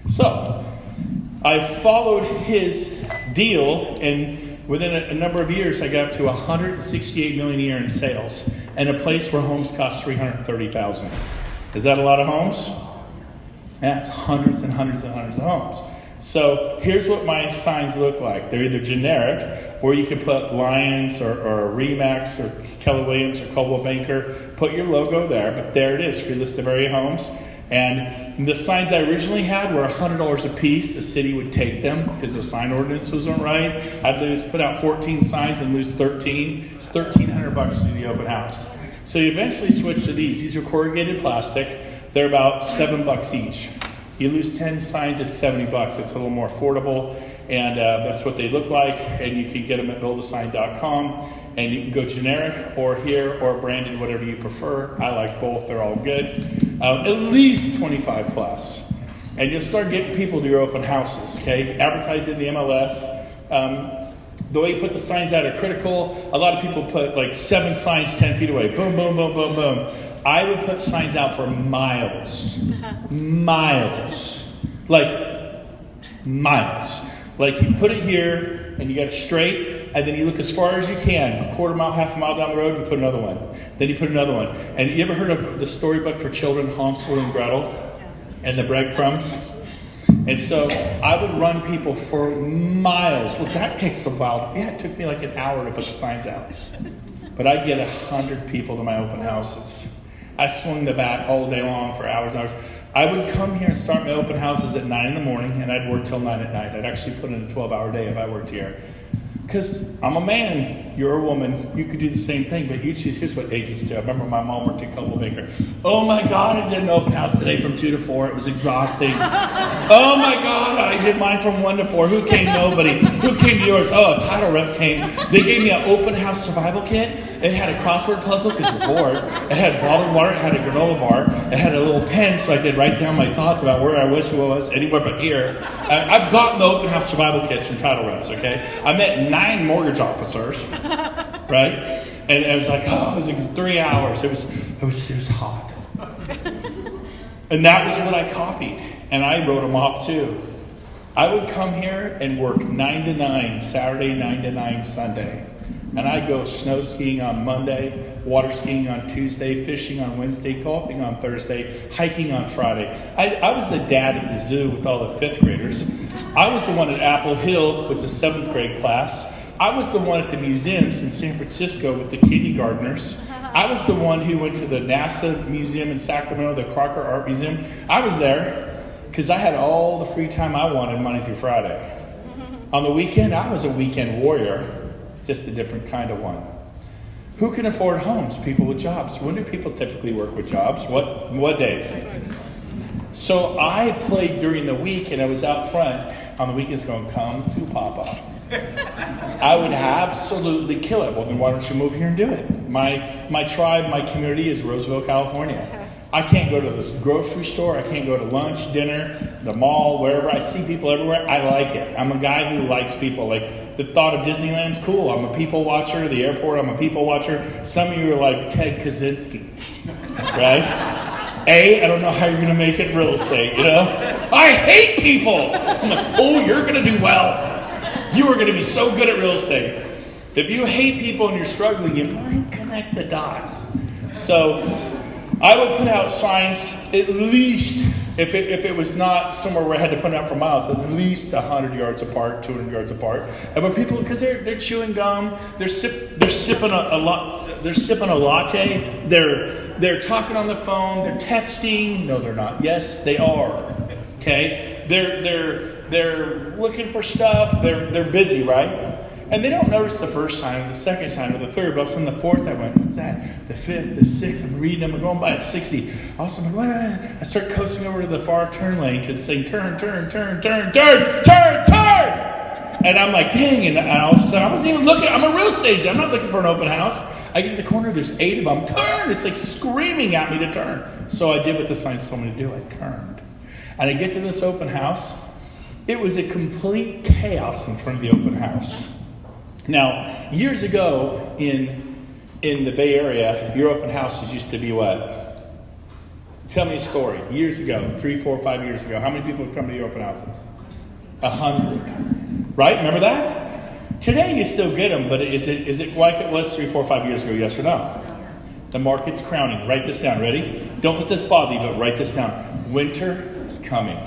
So, I followed his deal, and within a number of years, I got up to $168 million a year in sales, and a place where homes cost $330,000. Is that a lot of homes? That's hundreds and hundreds and hundreds of homes. So here's what my signs look like. They're either generic, or you can put Lions or Remax or Keller Williams or Coldwell Banker. Put your logo there, but there it is, free list of area homes. And the signs I originally had were $100 a piece. The city would take them because the sign ordinance wasn't right. I'd put out 14 signs and lose 13. It's $1,300 to do the open house. So you eventually switch to these. These are corrugated plastic. They're about $7 each. You lose 10 signs at $70. It's a little more affordable. And that's what they look like. And you can get them at buildasign.com. And you can go generic or here or branded, whatever you prefer. I like both. They're all good. At least 25 plus. And you'll start getting people to your open houses, okay? Advertise in the MLS. The way you put the signs out are critical. A lot of people put like 7 signs 10 feet away. Boom, boom, boom, boom, boom. I would put signs out for miles. Miles. Like miles. Like you put it here and you got it straight. And then you look as far as you can, a quarter mile, half a mile down the road, you put another one. Then you put another one. And you ever heard of the storybook for children, Hansel and Gretel? And the breadcrumbs? And so I would run people for miles. Well, that takes a while. Yeah, it took me like an hour to put the signs out. But I get 100 people to my open houses. I swung the bat all day long for hours and hours. I would come here and start my open houses at 9 in the morning, and I'd work till 9 at night. I'd actually put in a 12-hour day if I worked here. Because I'm a man, you're a woman, you could do the same thing, but you choose. Here's what ages do. I remember my mom worked at Couple Baker. Oh my God, I did an open house today from 2 to 4. It was exhausting. Oh my God, I did mine from 1 to 4. Who came? Nobody. Who came to yours? Oh, a title rep came. They gave me an open house survival kit. It had a crossword puzzle because you're bored. It had bottled water. It had a granola bar. It had a little pen so I could write down my thoughts about where I wish I was, anywhere but here. I've gotten the open house survival kits from title reps, okay? I met 9 mortgage officers, right? And it was like, oh, it was like 3 hours. It was hot. And that was what I copied. And I wrote them off too. I would come here and work 9 to 9, Saturday, 9 to 9, Sunday. And I'd go snow skiing on Monday, water skiing on Tuesday, fishing on Wednesday, golfing on Thursday, hiking on Friday. I was the dad at the zoo with all the 5th graders. I was the one at Apple Hill with the 7th grade class. I was the one at the museums in San Francisco with the kindergartners. I was the one who went to the NASA museum in Sacramento, the Crocker Art Museum. I was there because I had all the free time I wanted Monday through Friday. On the weekend, I was a weekend warrior. Just a different kind of one. Who can afford homes? People with jobs. When do people typically work with jobs? What days? So I played during the week and I was out front on the weekends going, come to Papa. I would absolutely kill it. Well, then why don't you move here and do it? My tribe, my community is Roseville, California. I can't go to the grocery store. I can't go to lunch, dinner, the mall, wherever. I see people everywhere. I like it. I'm a guy who likes people. Like, the thought of Disneyland's cool. I'm a people watcher. The airport, I'm a people watcher. Some of you are like Ted Kaczynski, right? I don't know how you're going to make it in real estate, you know? I hate people. I'm like, oh, you're going to do well. You are going to be so good at real estate. If you hate people and you're struggling, you might connect the dots. So I would put out signs at least, if it was not somewhere where I had to put it out for miles, at least 100 yards apart, 200 yards apart. And when people, because they're chewing gum, they're sipping a latte, they're talking on the phone, they're texting. No, they're not. Yes, they are. Okay, they're looking for stuff. They're busy, right? And they don't notice the first time, the second time, or the third. But on the fourth, I went, what's that? The fifth, the sixth. I'm reading them. I'm going by at 60. Also, I'm like, I start coasting over to the far turn lane because it's saying turn. And I'm like, dang. And all of a sudden, I wasn't even looking. I'm a real estate agent. I'm not looking for an open house. I get to the corner. There's 8 of them. Turn. It's like screaming at me to turn. So I did what the signs told me to do. I turned. And I get to this open house. It was a complete chaos in front of the open house. Now, years ago in the Bay Area, your open houses used to be what? Tell me a story. Years ago, 3, 4, 5 years ago, how many people would come to your open houses? 100. Right? Remember that? Today you still get them, but is it like it was 3, 4, 5 years ago? Yes or no? The market's crowning. Write this down. Ready? Don't let this bother you, but write this down. Winter is coming.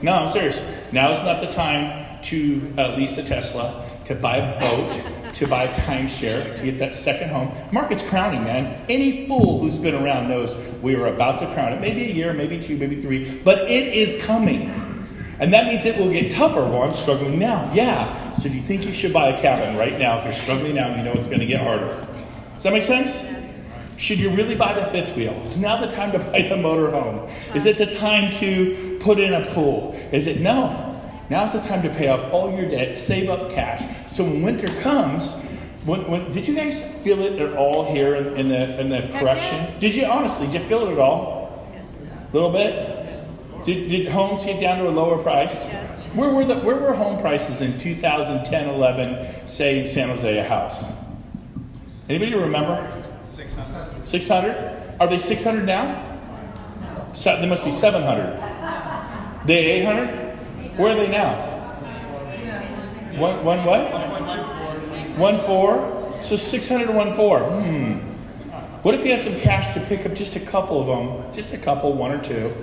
No, I'm serious. Now is not the time to lease a Tesla, to buy a boat, to buy a timeshare to get that second home. Market's crowning, man. Any fool who's been around knows we are about to crown it. Maybe a year, maybe 2, maybe 3, but it is coming. And that means it will get tougher. Well, I'm struggling now. Yeah. So do you think you should buy a cabin right now? If you're struggling now, you know it's going to get harder. Does that make sense? Yes. Should you really buy the fifth wheel? Is now the time to buy the motorhome? Is it the time to put in a pool? Is it? No. Now's the time to pay off all your debt, save up cash. So when winter comes, did you guys feel it at all here in the correction? Yes. Did you honestly? Did you feel it at all? Yes. A little bit? Did homes get down to a lower price? Yes. Where were home prices in 2010, 11, say in San Jose, a house? Anybody remember? 600. 600? Are they 600 now? So, they must be 700. They 800? Where are they now? One what? 1.4. So 600 to 1.4. What if you had some cash to pick up just a couple of them, just a couple, 1 or 2,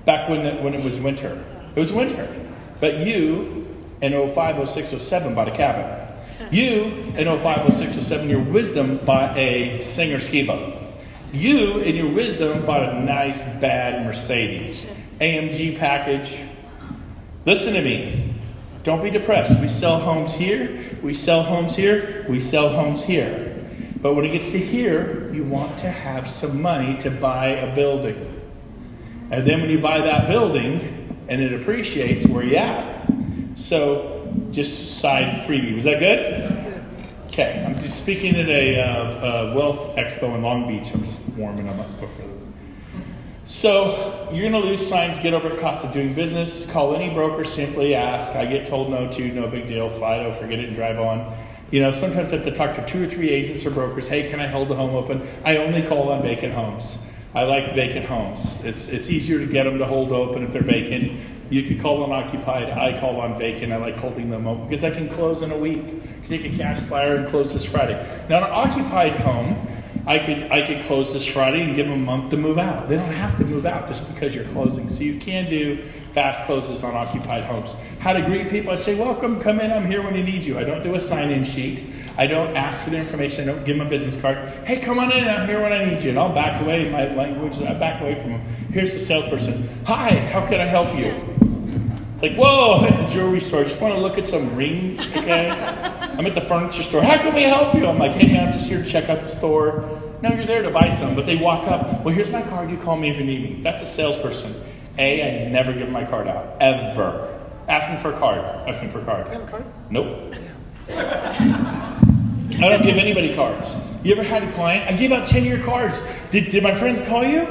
back when it was winter? It was winter, but you in 05, 06, 07 bought a cabin. You in 05, 06, 07, your wisdom bought a Singer ski boat. You in your wisdom bought a nice bad Mercedes AMG package. Listen to me. Don't be depressed. We sell homes here. We sell homes here. We sell homes here. But when it gets to here, you want to have some money to buy a building. And then when you buy that building and it appreciates, where you at? So just side freebie. Was that good? Okay. I'm just speaking at a wealth expo in Long Beach. I'm just warming them up for the. So you're going to lose signs, get over the cost of doing business, call any broker, simply ask. I get told no to, no big deal, Fido, forget it and drive on. You know, sometimes I have to talk to 2 or 3 agents or brokers. Hey, can I hold the home open? I only call on vacant homes. I like vacant homes. It's easier to get them to hold open if they're vacant. You can call on occupied. I call on vacant. I like holding them open because I can close in a week. Take a cash buyer and close this Friday. Now, an occupied home, I could close this Friday and give them a month to move out. They don't have to move out just because you're closing. So you can do fast closes on occupied homes. How to greet people? I say, welcome, come in, I'm here when you need you. I don't do a sign-in sheet. I don't ask for their information. I don't give them a business card. Hey, come on in, I'm here when I need you. And I'll back away in my language. I back away from them. Here's the salesperson. Hi, how can I help you? It's like, whoa, I'm at the jewelry store. Just want to look at some rings, okay? I'm at the furniture store. How can we help you? I'm like, hey, man, I'm just here to check out the store. No, you're there to buy some. But they walk up. Well, here's my card. You call me if you need me. That's a salesperson. I never give my card out. Ever. Ask me for a card. Ask me for a card. You have a card? Nope. I don't give anybody cards. You ever had a client? I gave out 10-year cards. Did my friends call you?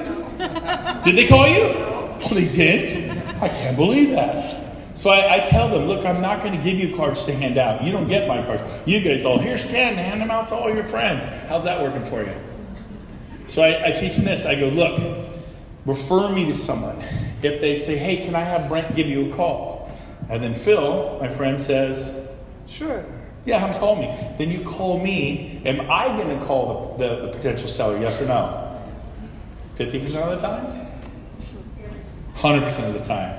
Did they call you? Oh, they did? I can't believe that. So I tell them, look, I'm not going to give you cards to hand out. You don't get my cards. You guys all, here's 10, hand them out to all your friends. How's that working for you? So I teach them this. I go, look, refer me to someone. If they say, hey, can I have Brent give you a call? And then Phil, my friend, says, sure. Yeah, have him call me. Then you call me. Am I going to call the potential seller, yes or no? 50% of the time? 100% of the time.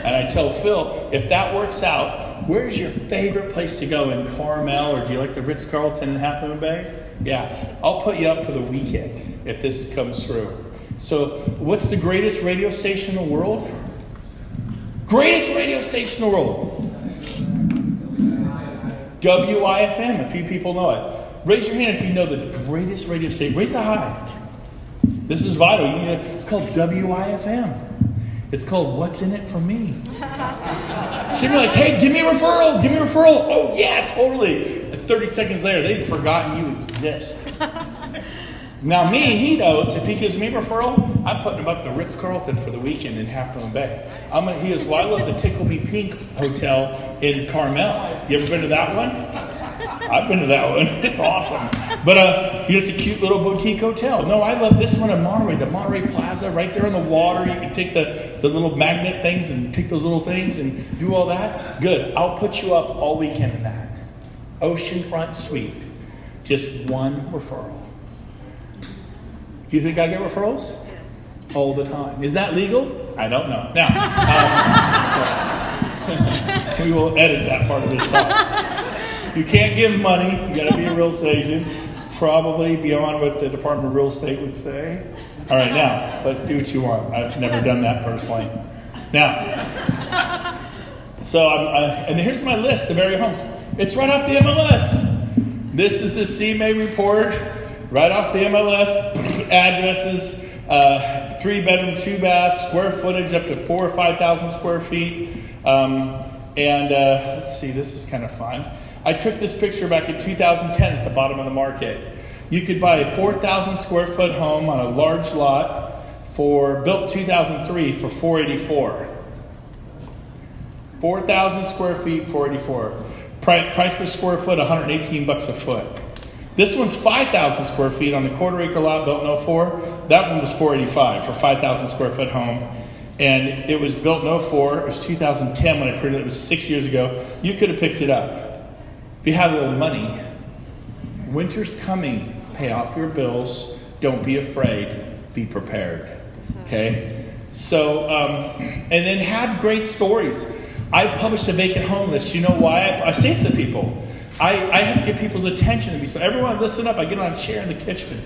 And I tell Phil, if that works out, where's your favorite place to go in Carmel, or do you like the Ritz-Carlton in Half Moon Bay? Yeah, I'll put you up for the weekend if this comes through. So what's the greatest radio station in the world? Greatest radio station in the world. WIFM, a few people know it. Raise your hand if you know the greatest radio station. Raise the high. This is vital. It's called WIFM. It's called What's in It for Me. So you're like, hey, give me a referral. Give me a referral. Oh, yeah, totally. And 30 seconds later, they've forgotten you exist. Now me, he knows if he gives me a referral, I'm putting him up to Ritz-Carlton for the weekend in Half Moon Bay. He goes, well, I love the Tickle Me Pink Hotel in Carmel. You ever been to that one? I've been to that one. It's awesome. But it's a cute little boutique hotel. No, I love this one in Monterey, the Monterey Plaza, right there on the water. You can take the little magnet things and take those little things and do all that. Good. I'll put you up all weekend in that. Oceanfront suite. Just one referral. Do you think I get referrals? Yes. All the time. Is that legal? I don't know. Now, we will edit that part of this talk. You can't give money. You got to be a real estate agent. It's probably beyond what the Department of Real Estate would say. All right, now, but do what you want. I've never done that personally. Now, so and here's my list of area homes. It's right off the MLS. This is the CMA report, right off the MLS. Addresses, 3-bedroom, 2-bath, square footage up to 4,000 or 5,000 square feet. Let's see, this is kind of fun. I took this picture back in 2010 at the bottom of the market. You could buy a 4,000 square foot home on a large lot built 2003 for $484. 4,000 square feet, $484. Price per square foot, $118 a foot. This one's 5,000 square feet on the quarter acre lot built in '04. That one was $485 for 5,000 square foot home. And it was built in '04. It was 2010 when I printed it. It was 6 years ago. You could have picked it up. If you had a little money, winter's coming. Pay off your bills. Don't be afraid. Be prepared. Okay? So, and then have great stories. I published a vacant home list. You know why? I say it to people. I have to get people's attention. So everyone listen up. I get on a chair in the kitchen.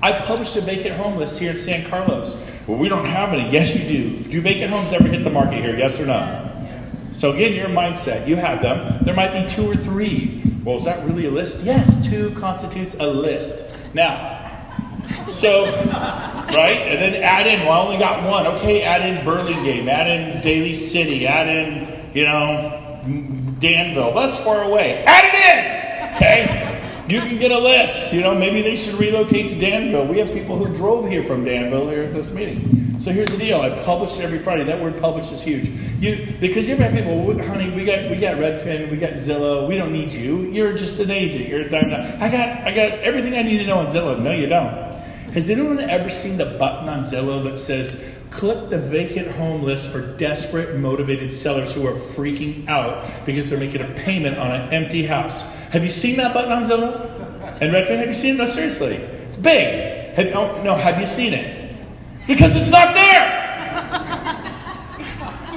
I published a vacant home list here in San Carlos. Well, we don't have any. Yes, you do. Do vacant homes ever hit the market here? Yes or no? Yes. So again, your mindset. You have them. There might be 2 or 3. Well, is that really a list? Yes, 2 constitutes a list. Now, so, right? And then add in, well, I only got 1. Okay, add in Burlingame, add in Daly City, add in, Danville. That's far away. Add it in! Okay? You can get a list. Maybe they should relocate to Danville. We have people who drove here from Danville here at this meeting. So here's the deal. I publish it every Friday. That word publish is huge. Because you ever have people, well, honey, we got Redfin, we got Zillow. We don't need you. You're just an agent. You're a diamond. I got everything I need to know on Zillow. No, you don't. Has anyone ever seen the button on Zillow that says, click the vacant home list for desperate, motivated sellers who are freaking out because they're making a payment on an empty house? Have you seen that button on Zillow? And Redfin, have you seen it? No, seriously. It's big. Have you seen it? Because it's not there.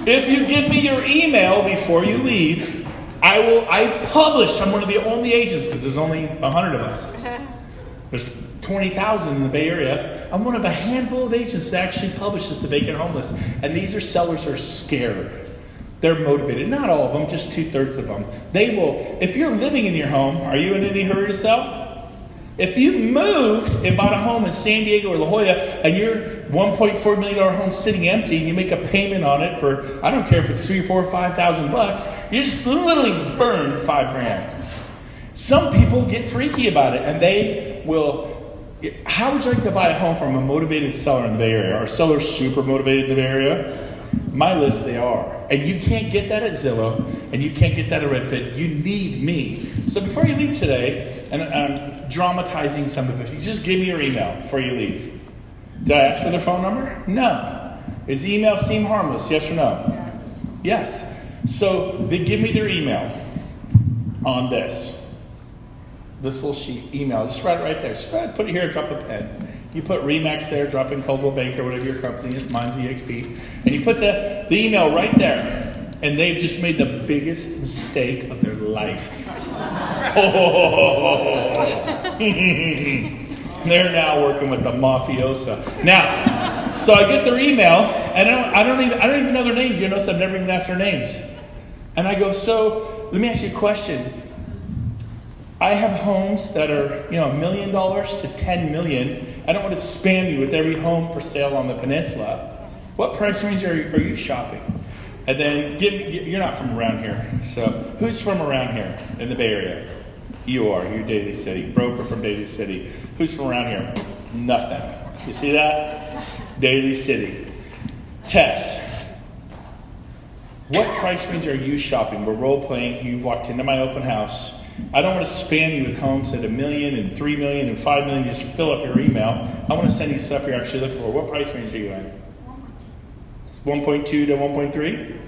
If you give me your email before you leave, I publish. I'm one of the only agents, because there's only 100 of us. There's 20,000 in the Bay Area. I'm one of a handful of agents that actually publishes the vacant home list. And these are sellers who are scared. They're motivated. Not all of them, just 2/3 of them. They will, if you're living in your home, are you in any hurry to sell? If you moved and bought a home in San Diego or La Jolla, and your $1.4 million home sitting empty, and you make a payment on it for, I don't care if it's $3,000, $4,000, $5,000, you just literally burned $5,000. Some people get freaky about it, and they will. How would you like to buy a home from a motivated seller in the Bay Area? Are sellers super motivated in the Bay Area? My list, they are. And you can't get that at Zillow, and you can't get that at Redfin. You need me. So before you leave today, and I'm dramatizing some of it, just give me your email before you leave. Did I ask for their phone number? No. Is the email seem harmless? Yes or no? Yes. Yes. So they give me their email on this little sheet, email. Just write it right there. Just put it here, drop a pen. You put Remax there, drop in Coldwell Banker, whatever your company is, mine's EXP. And you put the email right there. And they've just made the biggest mistake of their life. They're now working with the mafiosa. Now, so I get their email, and I don't even know their names. You notice I've never even asked their names. And I go, so let me ask you a question. I have homes that are, $1 million to $10 million. I don't want to spam you with every home for sale on the peninsula. What price range are you shopping? And then you're not from around here. So who's from around here in the Bay Area? You are. You're Daly City. Broker from Daly City. Who's from around here? Nothing. You see that? Daly City. Tess. What price range are you shopping? We're role playing. You've walked into my open house. I don't want to spam you with homes at $1 million and $3 million and $5 million. Just fill up your email. I want to send you stuff you're actually looking for. What price range are you in? 1.2 to 1.3?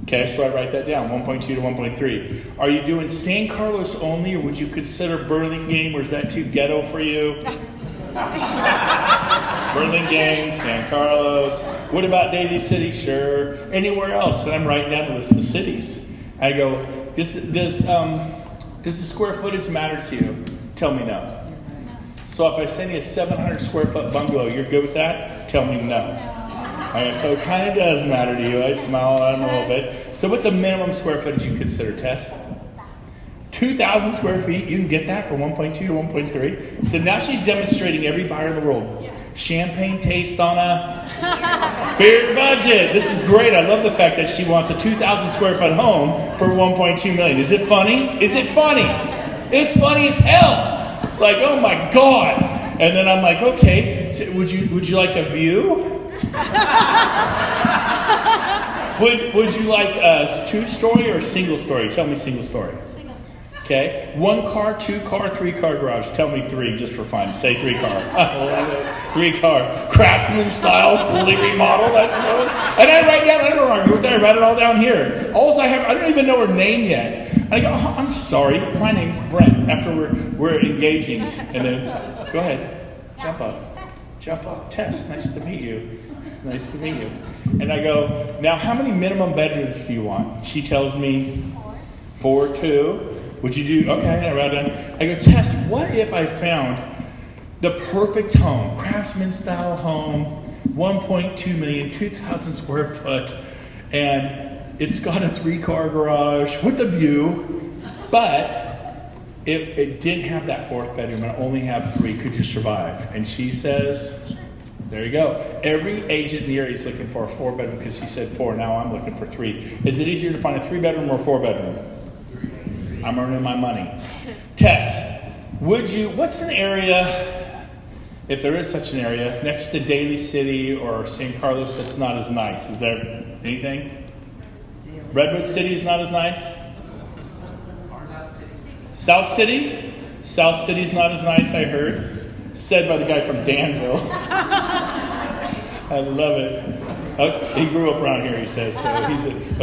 Okay, so I write that down. 1.2 to 1.3. Are you doing San Carlos only, or would you consider Burlingame, or is that too ghetto for you? Burlingame, San Carlos. What about Daly City? Sure. Anywhere else? And I'm writing down a list of cities. I go, Does the square footage matter to you? Tell me no. So if I send you a 700 square foot bungalow, you're good with that? Tell me no. Okay, so it kind of does matter to you. I smile at him a little bit. So what's a minimum square footage you consider, Tess? 2,000 square feet. You can get that for 1.2 to 1.3. So now she's demonstrating every buyer in the world. Champagne taste on a beer budget. This is great. I love the fact that she wants a 2,000 square foot home for 1.2 million. Is it funny? Is it funny? It's funny as hell. It's like, oh my God. And then I'm like, okay, so would you like a view? Would you like a 2-story or a single story? Tell me single story. Okay, 1 car, 2 car, 3 car garage. Tell me 3 just for fun. Say 3 car. I love it. 3 car. Craftsman style, fully remodeled, I suppose. And I write down, I don't argue with that, I write it all down here. All I have, I don't even know her name yet. And I go, oh, I'm sorry, my name's Brent, after we're engaging. And then, go ahead, jump up. Jump up. Tess, nice to meet you. Nice to meet you. And I go, now how many minimum bedrooms do you want? She tells me 4, 2. Would you do, okay, I wrote down. I go, Tess, what if I found the perfect home, craftsman style home, 1.2 million, 2,000 square foot, and it's got a 3-car garage with a view, but it didn't have that 4th bedroom and only have 3. Could you survive? And she says, there you go. Every agent in the area is looking for a 4-bedroom because she said 4. Now I'm looking for 3. Is it easier to find a 3-bedroom or a 4-bedroom? I'm earning my money. Tess, what's an area, if there is such an area, next to Daly City or St. Carlos that's not as nice? Is there anything? Redwood City is not as nice? South City? South City's not as nice, I heard. Said by the guy from Danville. I love it. He grew up around here, he says. So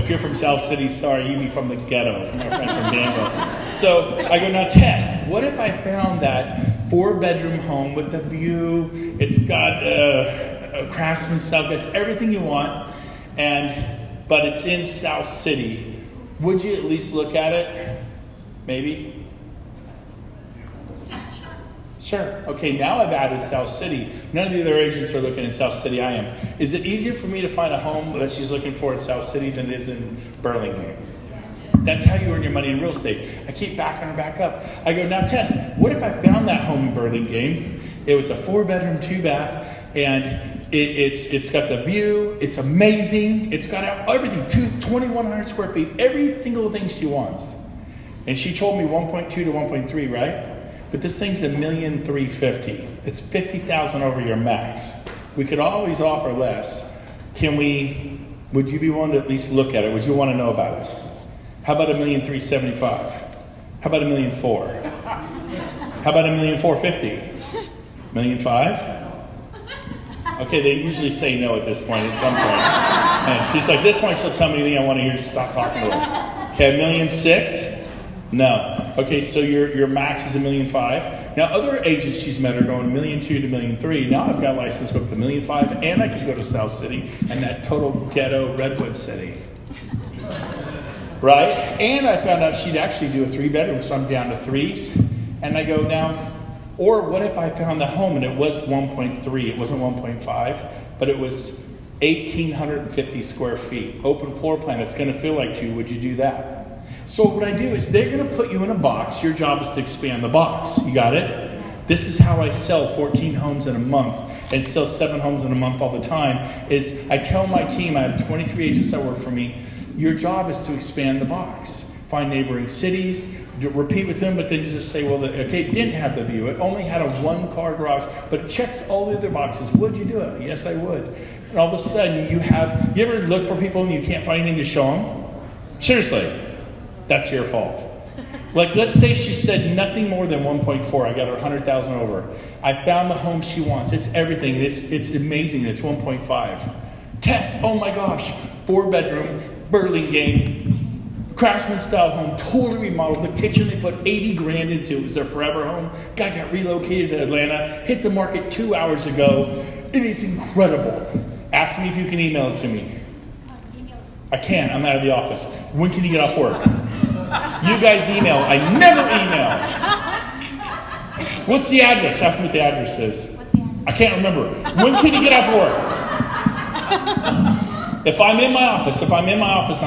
if you're from South City, sorry, you be from the ghetto, from our friend from Danville. So I go, now Tess, what if I found that 4-bedroom home with a view? It's got a craftsman style, it's everything you want, but it's in South City. Would you at least look at it? Maybe? Sure. Okay, now I've added South City. None of the other agents are looking in South City. I am. Is it easier for me to find a home that she's looking for in South City than it is in Burlingame? That's how you earn your money in real estate. I keep backing her back up. I go, now Tess, what if I found that home in Burlingame? It was a 4-bedroom, 2-bath, and it's got the view. It's amazing. It's got everything, 2,100 square feet, every single thing she wants. And she told me 1.2 to 1.3, right? But this thing's $1,350,000. It's $50,000 over your max. We could always offer less. Would you be willing to at least look at it? Would you want to know about it? How about $1,375,000? How about $1,400,000? How about $1,450,000? $1,500,000? Okay, they usually say no at this point, at some point. And she's like, this point she'll tell me anything I want to hear, stop talking to her. Okay, $1,600,000? No. Okay, so your max is $1,500,000. Now other agents she's met are going $1,200,000 to $1,300,000. Now I've got license with the $1,500,000, and I can go to South City and that total ghetto Redwood City. Right? And I found out she'd actually do a 3-bedroom, so I'm down to 3s. And I go now, or what if I found the home and it was 1.3, it wasn't 1.5, but it was 1,850 square feet, open floor plan, it's gonna feel like 2, would you do that? So what I do is they're going to put you in a box. Your job is to expand the box. You got it? This is how I sell 14 homes in a month and sell 7 homes in a month all the time. Is I tell my team, I have 23 agents that work for me, your job is to expand the box. Find neighboring cities, repeat with them, but then just say, well, okay, it didn't have the view. It only had a 1-car garage, but it checks all the other boxes. Would you do it? Yes, I would. And all of a sudden, you ever look for people and you can't find anything to show them? Seriously. That's your fault. Like, let's say she said nothing more than 1.4. I got her 100,000 over. I found the home she wants. It's everything. It's amazing. It's 1.5. Tess, oh my gosh, 4-bedroom, Burlingame, craftsman style home, totally remodeled. The kitchen they put $80,000 into. It was their forever home. Guy got relocated to Atlanta. Hit the market 2 hours ago. It is incredible. Ask me if you can email it to me. I can't. I'm out of the office. When can you get off work? You guys email. I never email. What's the address? Ask me what the address is. I can't remember. When can you get off work? If I'm in my office, I'm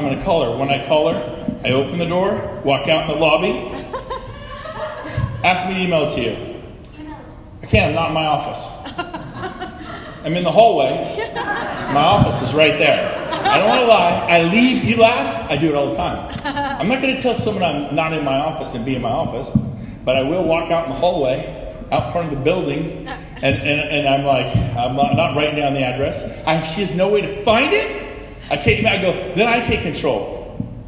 going to call her. When I call her, I open the door, walk out in the lobby. Ask me to email it to you. I can't. I'm not in my office. I'm in the hallway. My office is right there. I don't want to lie. I leave. You laugh? I do it all the time. I'm not going to tell someone I'm not in my office and be in my office, but I will walk out in the hallway, out front of the building, and I'm like, I'm not writing down the address. She has no way to find it. I can't. I go. Then I take control.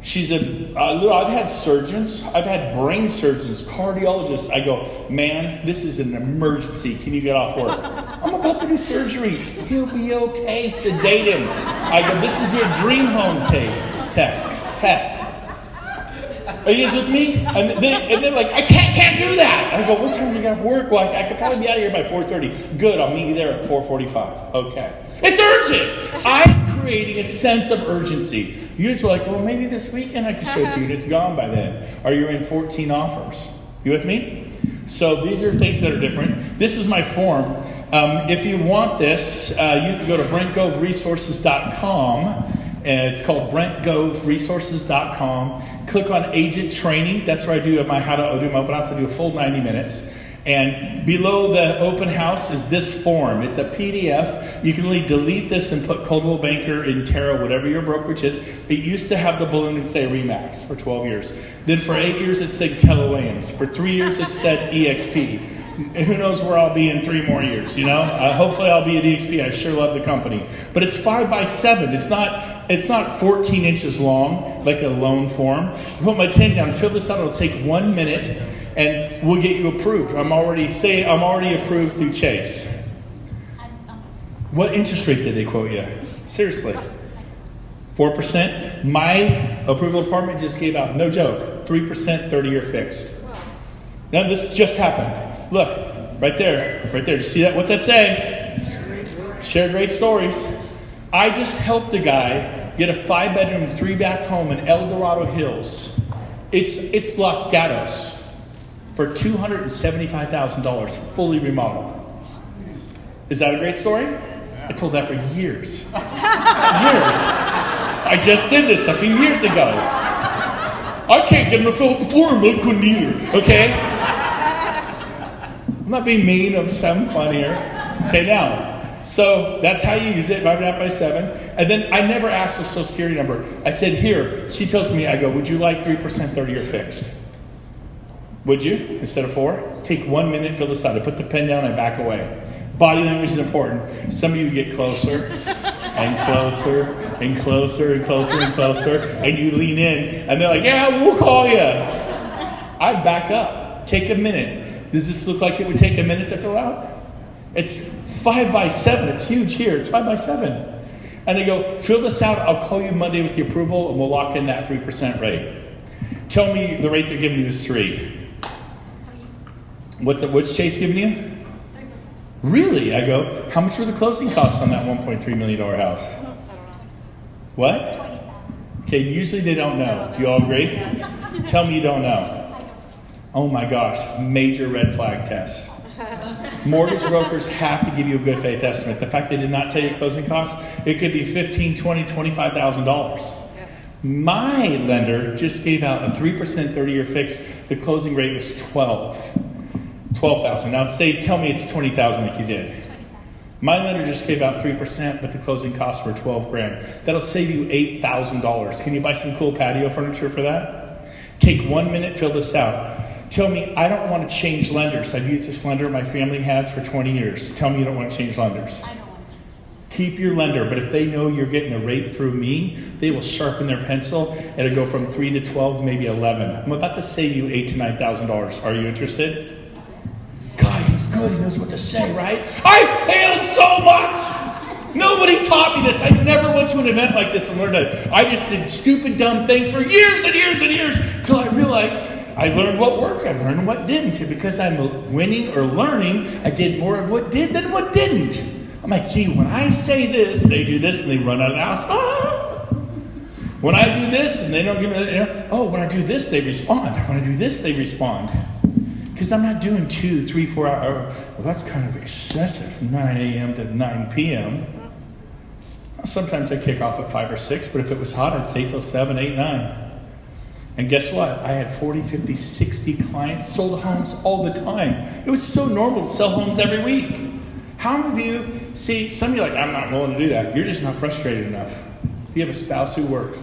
She's I've had surgeons. I've had brain surgeons, cardiologists. I go, man, this is an emergency. Can you get off work? I'm about to do surgery. He'll be okay. Sedate him. I go, this is your dream home test. Are you guys with me? And they're like, I can't do that. I go, what time do you get off work? Well, I could probably be out of here by 4:30. Good, I'll meet you there at 4:45. Okay. It's urgent. I'm creating a sense of urgency. You just were like, well, maybe this weekend I can show it to you, and it's gone by then. Or you're in 14 offers. You with me? So these are things that are different. This is my form. If you want this, you can go to BrentGoveResources.com. It's called BrentGoveResources.com. Click on Agent Training. That's where I do my how to do my open house. I do a full 90 minutes. And below the open house is this form. It's a PDF. You can really delete this and put Coldwell Banker, Intero, whatever your brokerage is. It used to have the balloon and say Remax for 12 years. Then for 8 years it said Keller Williams. For 3 years it said EXP. And who knows where I'll be in 3 more years, you know? Hopefully I'll be at EXP. I sure love the company. But it's 5x7. It's not 14 inches long like a loan form. I put my 10 down, fill this out. It'll take 1 minute. And we'll get you approved. I'm already approved through Chase. What interest rate did they quote you? Seriously. 4%? My approval department just gave out, no joke, 3% 30-year fixed. Now this just happened. Look, right there. Do you see that? What's that say? Share great stories. I just helped a guy get a 5-bedroom, 3-bath home in El Dorado Hills. It's Los Gatos. For $275,000, fully remodeled. Is that a great story? I told that for years. Years. I just did this a few years ago. I can't get him to fill out the form. I couldn't either. Okay? I'm not being mean. I'm just having fun here. Okay, now. So that's how you use it, 5.5x7. And then I never asked for a Social Security number. I said, here. She tells me, I go, would you like 3% 30-year fixed? Would you, instead of 4? Take 1 minute, fill this out. I put the pen down, I back away. Body language is important. Some of you get closer and closer and closer and closer and closer, and you lean in, and they're like, yeah, we'll call you. I back up. Take a minute. Does this look like it would take a minute to fill out? It's 5x7. It's huge here. It's 5x7. And they go, fill this out. I'll call you Monday with the approval, and we'll lock in that 3% rate. Tell me the rate they're giving you is 3. What's Chase giving you? 3%. Really? I go, how much were the closing costs on that $1.3 million house? I don't know. What? Okay, usually they don't know. Do you all agree? Yes. Tell me you don't know. Oh my gosh, major red flag test. Mortgage brokers have to give you a good faith estimate. The fact they did not tell you closing costs, it could be $15,000, $20,000, $25,000. My lender just gave out a 3% 30-year fix. The closing rate was $12,000. Now tell me it's $20,000 like you did. My lender just gave out 3%, but the closing costs were $12,000. That'll save you $8,000. Can you buy some cool patio furniture for that? Take 1 minute, fill this out. Tell me, I don't want to change lenders. I've used this lender my family has for 20 years. Tell me you don't want to change lenders. I don't want to. Keep your lender, but if they know you're getting a rate through me, they will sharpen their pencil. It'll go from 3 to 12, maybe 11. I'm about to save you $8,000 to $9,000. Are you interested? God, he's good. He knows what to say, right? I failed so much. Nobody taught me this. I never went to an event like this and learned it. I just did stupid, dumb things for years and years and years until I realized I learned what worked. I learned what didn't. And because I'm winning or learning, I did more of what did than what didn't. I'm like, gee, when I say this, they do this and they run out of the house. Ah! When I do this and they don't give me, when I do this, they respond. When I do this, they respond. Because I'm not doing 2, 3, 4 hours. Well, that's kind of excessive, 9 a.m. to 9 p.m. Sometimes I kick off at 5 or 6, but if it was hot, I'd stay till 7, 8, 9. And guess what? I had 40, 50, 60 clients, sold homes all the time. It was so normal to sell homes every week. How many of you see, some of you are like, I'm not willing to do that. You're just not frustrated enough. You have a spouse who works.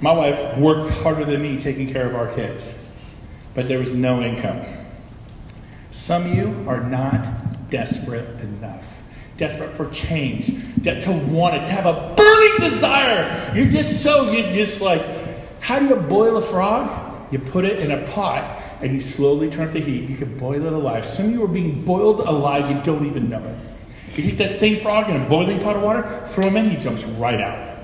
My wife worked harder than me taking care of our kids, but there was no income. Some of you are not desperate enough. Desperate for change, to want it, to have a burning desire. You're just like, how do you boil a frog? You put it in a pot and you slowly turn up the heat. You can boil it alive. Some of you are being boiled alive, you don't even know it. You take that same frog in a boiling pot of water, throw him in, he jumps right out.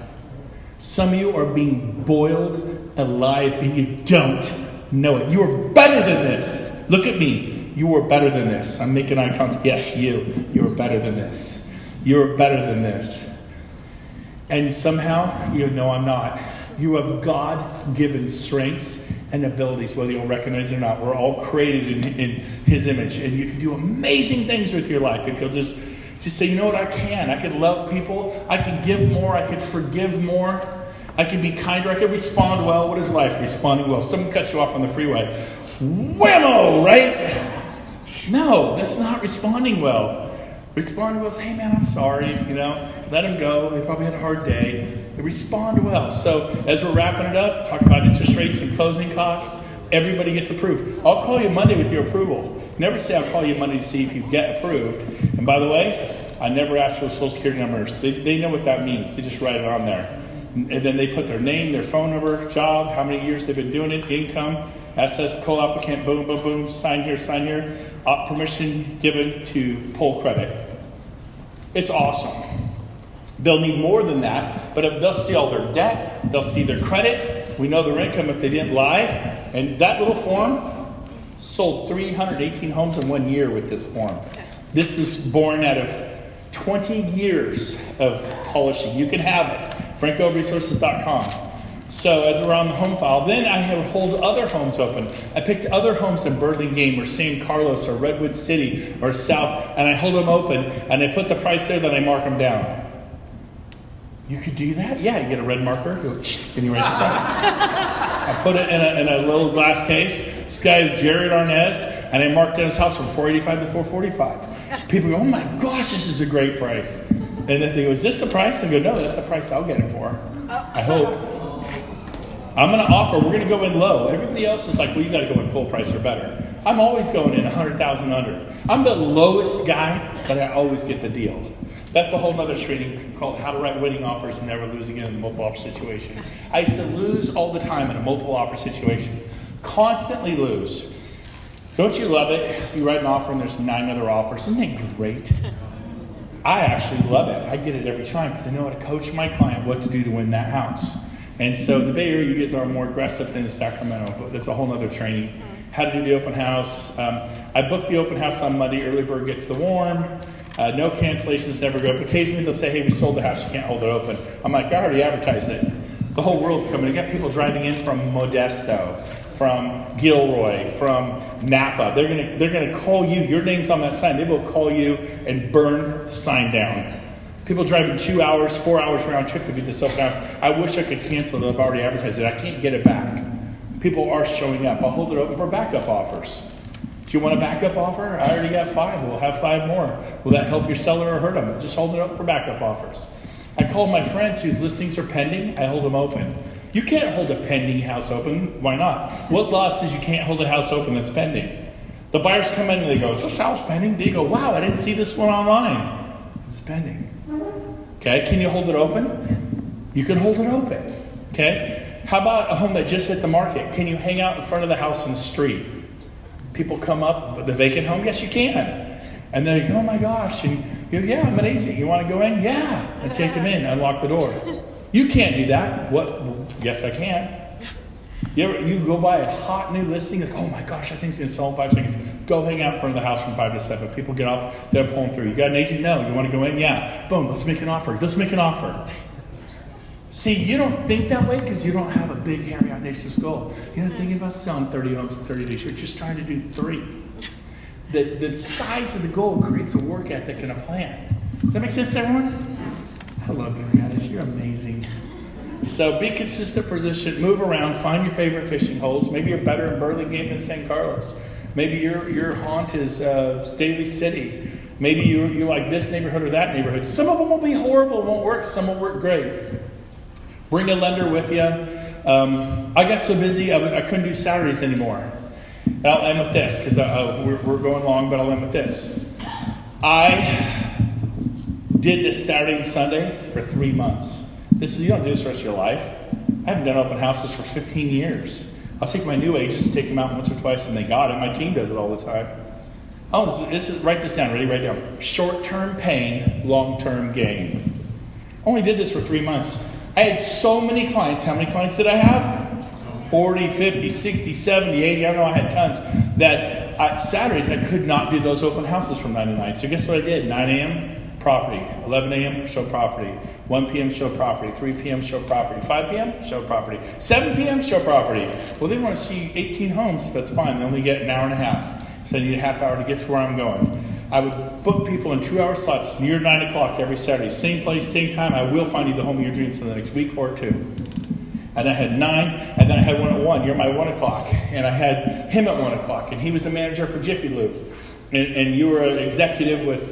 Some of you are being boiled alive and you don't know it. You are better than this. Look at me. You are better than this. I'm making eye contact. Yes, you. You are better than this. You are better than this. And somehow, no, I'm not. You have God-given strengths and abilities, whether you'll recognize it or not. We're all created in His image. And you can do amazing things with your life if you'll just say, you know what, I can. I can love people. I can give more. I can forgive more. I can be kinder. I can respond well. What is life? Responding well. Someone cuts you off on the freeway. Whammo, right? No, that's not responding well. Respond well, say, hey man, I'm sorry, let them go. They probably had a hard day. They respond well. So as we're wrapping it up, talk about interest rates and closing costs. Everybody gets approved. I'll call you Monday with your approval. Never say I'll call you Monday to see if you get approved. And by the way, I never ask for Social Security numbers. They know what that means. They just write it on there. And then they put their name, their phone number, job, how many years they've been doing it, income, SS, co-applicant, boom, boom, boom, sign here, permission given to pull credit. It's awesome. They'll need more than that, but they'll see all their debt, they'll see their credit, we know their income if they didn't lie, and that little form sold 318 homes in 1 year with this form. This is born out of 20 years of polishing. You can have it. BrentGoveResources.com. So as we're on the home file, then I hold other homes open. I picked other homes in Burlingame or San Carlos or Redwood City or South, and I hold them open, and I put the price there, then I mark them down. You could do that? Yeah, you get a red marker, and you write the price. I put it in a little glass case. This guy is Jared Arnez, and I marked down his house from $485 to $445. People go, oh my gosh, this is a great price. And if they go, is this the price? I go, no, that's the price I'll get it for. I hope. I'm going to offer, we're going to go in low. Everybody else is like, well, you got to go in full price or better. I'm always going in 100,000 under. I'm the lowest guy, but I always get the deal. That's a whole other training called How to Write Winning Offers and Never Lose Again in a Multiple Offer Situation. I used to lose all the time in a multiple offer situation. Constantly lose. Don't you love it? You write an offer and there's 9 other offers. Isn't it great? I actually love it. I get it every time because I know how to coach my client what to do to win that house. And so the Bay Area, you guys are more aggressive than the Sacramento, but that's a whole other training. How to do the open house. I booked the open house on Monday. Early bird gets the worm. No cancellations, never go up. Occasionally they'll say, hey, we sold the house, you can't hold it open. I'm like, I already advertised it. The whole world's coming. You got people driving in from Modesto, from Gilroy, from Napa. They're gonna call you. Your name's on that sign. They will call you and burn the sign down. People driving 2 hours, 4 hours round trip to do this open house. I wish I could cancel it. I've already advertised it. I can't get it back. People are showing up. I'll hold it open for backup offers. Do you want a backup offer? I already got 5. We'll have 5 more. Will that help your seller or hurt them? Just hold it up for backup offers. I call my friends whose listings are pending. I hold them open. You can't hold a pending house open. Why not? What law says you can't hold a house open that's pending? The buyers come in and they go, is this house pending? They go, wow, I didn't see this one online. It's pending. Okay, can you hold it open? Yes. You can hold it open. Okay? How about a home that just hit the market? Can you hang out in front of the house in the street? People come up with the vacant home? Yes, you can. And they go, oh my gosh. And you go, yeah, I'm an agent. You want to go in? Yeah. And take them in, unlock the door. You can't do that. What? Yes, I can. You go by a hot new listing, like, oh my gosh, I think it's going to sell in 5 seconds. Go hang out in front of the house from 5 to 7. People get off, they're pulling through. You got an agent? No. You want to go in? Yeah. Boom, let's make an offer. Let's make an offer. See, you don't think that way because you don't have a big, hairy, audacious goal. You're not thinking about selling 30 homes in 30 days. You're just trying to do 3. The size of the goal creates a work ethic and a plan. Does that make sense to everyone? Yes. I love you guys. You're amazing. So be consistent, persistent, move around, find your favorite fishing holes. Maybe you're better in Burlingame than San Carlos. Maybe your haunt is Daly City. Maybe you like this neighborhood or that neighborhood. Some of them will be horrible, won't work. Some will work great. Bring a lender with you. I got so busy I couldn't do Saturdays anymore. And I'll end with this because we're going long, but I'll end with this. I did this Saturday and Sunday for 3 months. You don't do this the rest of your life. I haven't done open houses for 15 years. I'll take my new agents, take them out once or twice, and they got it. My team does it all the time. Write this down. Ready? Write it down. Short-term pain, long-term gain. Only did this for 3 months. I had so many clients. How many clients did I have? 40, 50, 60, 70, 80. I don't know. I had tons. That on Saturdays, I could not do those open houses from 9 to 9. So guess what I did? 9 a.m., property. 11 a.m., show property. 1 p.m., show property. 3 p.m., show property. 5 p.m., show property. 7 p.m., show property. Well, they want to see 18 homes. That's fine. They only get an hour and a half. So I need a half hour to get to where I'm going. I would book people in 2-hour slots near 9 o'clock every Saturday. Same place, same time. I will find you the home of your dreams in the next week or 2. And I had 9, and then I had one at 1. You're my 1 o'clock. And I had him at 1 o'clock. And he was the manager for Jiffy Lube. And you were an executive with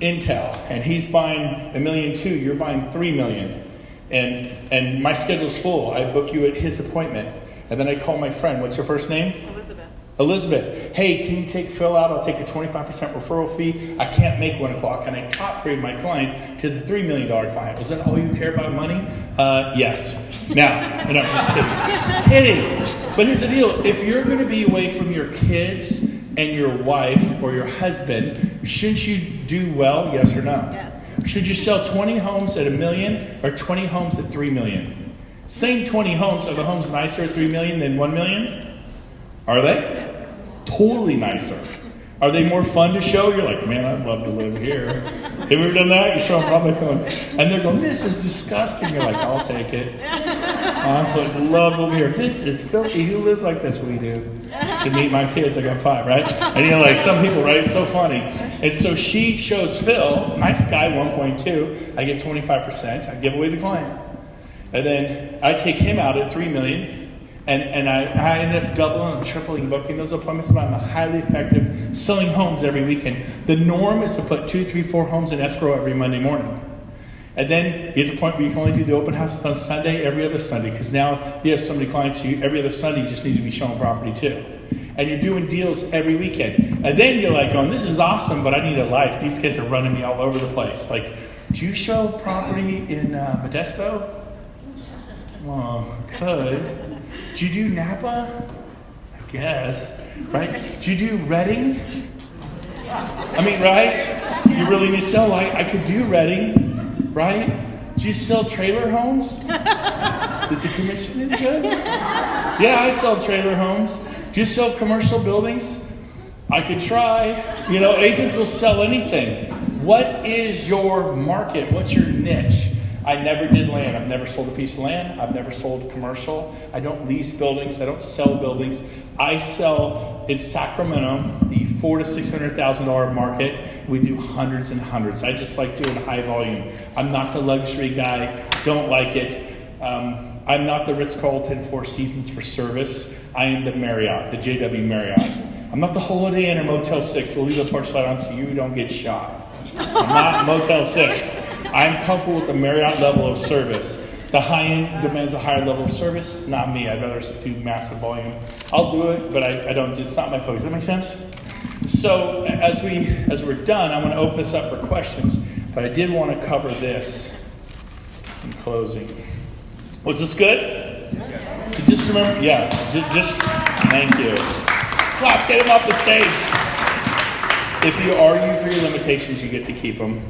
Intel. And he's buying $1.2 million. You're buying $3 million. And my schedule's full. I book you at his appointment. And then I call my friend. What's your first name? Elizabeth, hey, can you take Phil out? I'll take a 25% referral fee. I can't make 1 o'clock. And I top grade my client to the $3 million client. Was that all you care about, money? Yes. Now, and I'm just kidding. But here's the deal. If you're going to be away from your kids and your wife or your husband, shouldn't you do well? Yes or no? Yes. Should you sell 20 homes at $1 million or 20 homes at $3 million? Same 20 homes. Are the homes nicer at $3 million than $1 million? Are they? Yes. Totally nicer. Are they more fun to show? You're like, man, I'd love to live here. Have you ever done that? You're showing probably going, and they're going, this is disgusting. You're like, I'll take it. I would love over here. This is filthy. Who lives like this? We do. Should meet my kids. I got 5, right? And you're like, some people, right? It's so funny. And so she shows Phil, nice guy, 1.2. I get 25%. I give away the client. And then I take him out at $3 million. And I ended up doubling and tripling booking those appointments. But I'm highly effective selling homes every weekend. The norm is to put 2, 3, 4 homes in escrow every Monday morning. And then you get to the point where you can only do the open houses on Sunday, every other Sunday. Because now you have so many clients, every other Sunday you just need to be showing property too. And you're doing deals every weekend. And then you're like going, this is awesome, but I need a life. These kids are running me all over the place. Like, do you show property in Modesto? Well, could. Do you do Napa? I guess. Right? Do you do Reading? I mean, right? You really need to sell. I could do Reading, right? Do you sell trailer homes? Is the commission any good? Yeah, I sell trailer homes. Do you sell commercial buildings? I could try. You know, agents will sell anything. What is your market? What's your niche? I never did land. I've never sold a piece of land. I've never sold commercial. I don't lease buildings. I don't sell buildings. I sell in Sacramento, the $400,000 to $600,000 market. We do hundreds and hundreds. I just like doing high volume. I'm not the luxury guy. Don't like it. I'm not the Ritz-Carlton Four Seasons for service. I am the Marriott, the JW Marriott. I'm not the Holiday Inn or Motel 6. We'll leave the porch light on so you don't get shot. I'm not Motel 6. I'm comfortable with the Marriott level of service. The high-end demands a higher level of service. Not me. I'd rather do massive volume. I'll do it, but I don't. It's not my focus. Does that make sense? So as we're done, I'm going to open this up for questions. But I did want to cover this in closing. Was this good? Yes. So just remember, just thank you. Clap, get him off the stage. If you argue for your limitations, you get to keep them.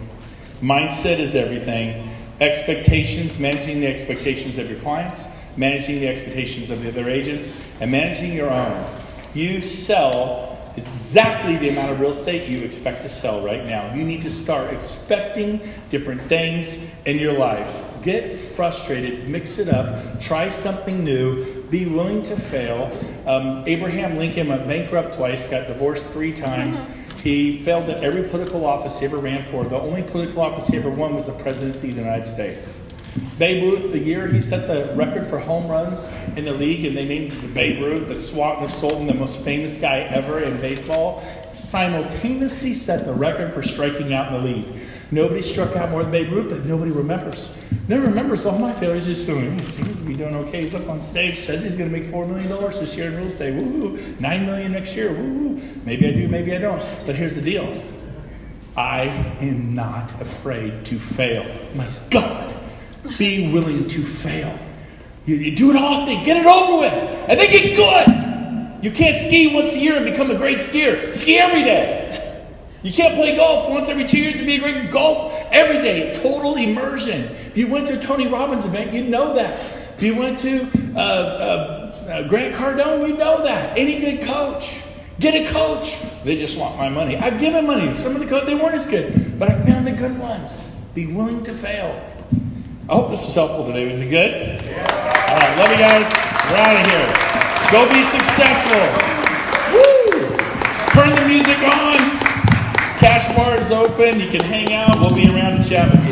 Mindset is everything. Expectations, managing the expectations of your clients, managing the expectations of the other agents, and managing your own. You sell is exactly the amount of real estate you expect to sell right now. You need to start expecting different things in your life. Get frustrated, mix it up, try something new, be willing to fail. Abraham Lincoln went bankrupt twice, got divorced 3 times. He failed at every political office he ever ran for. The only political office he ever won was the presidency of the United States. Babe Ruth, the year he set the record for home runs in the league, and they named Babe Ruth, the Swanton of Sultan, the most famous guy ever in baseball, simultaneously set the record for striking out in the league. Nobody struck out more than Babe Ruth, but nobody remembers. Nobody remembers all my failures. Just doing, he seems to be doing okay. He's up on stage, says he's going to make $4 million this year in real estate. Woo! $9 million next year. Woo! Maybe I do, maybe I don't. But here's the deal. I am not afraid to fail. My God. Be willing to fail. You do it often. Get it over with. And then get good. You can't ski once a year and become a great skier. Ski every day. You can't play golf once every 2 years and be a great golf every day. Total immersion. If you went to a Tony Robbins event, you'd know that. If you went to Grant Cardone, you'd know that. Any good coach. Get a coach. They just want my money. I've given money. Some of the coaches, they weren't as good. But I've been the good ones. Be willing to fail. I hope this was helpful today. Was it good? Yeah. All right, love you guys. We're out of here. Go be successful. Woo! Turn the music on. Cash bar is open. You can hang out. We'll be around to chat with you.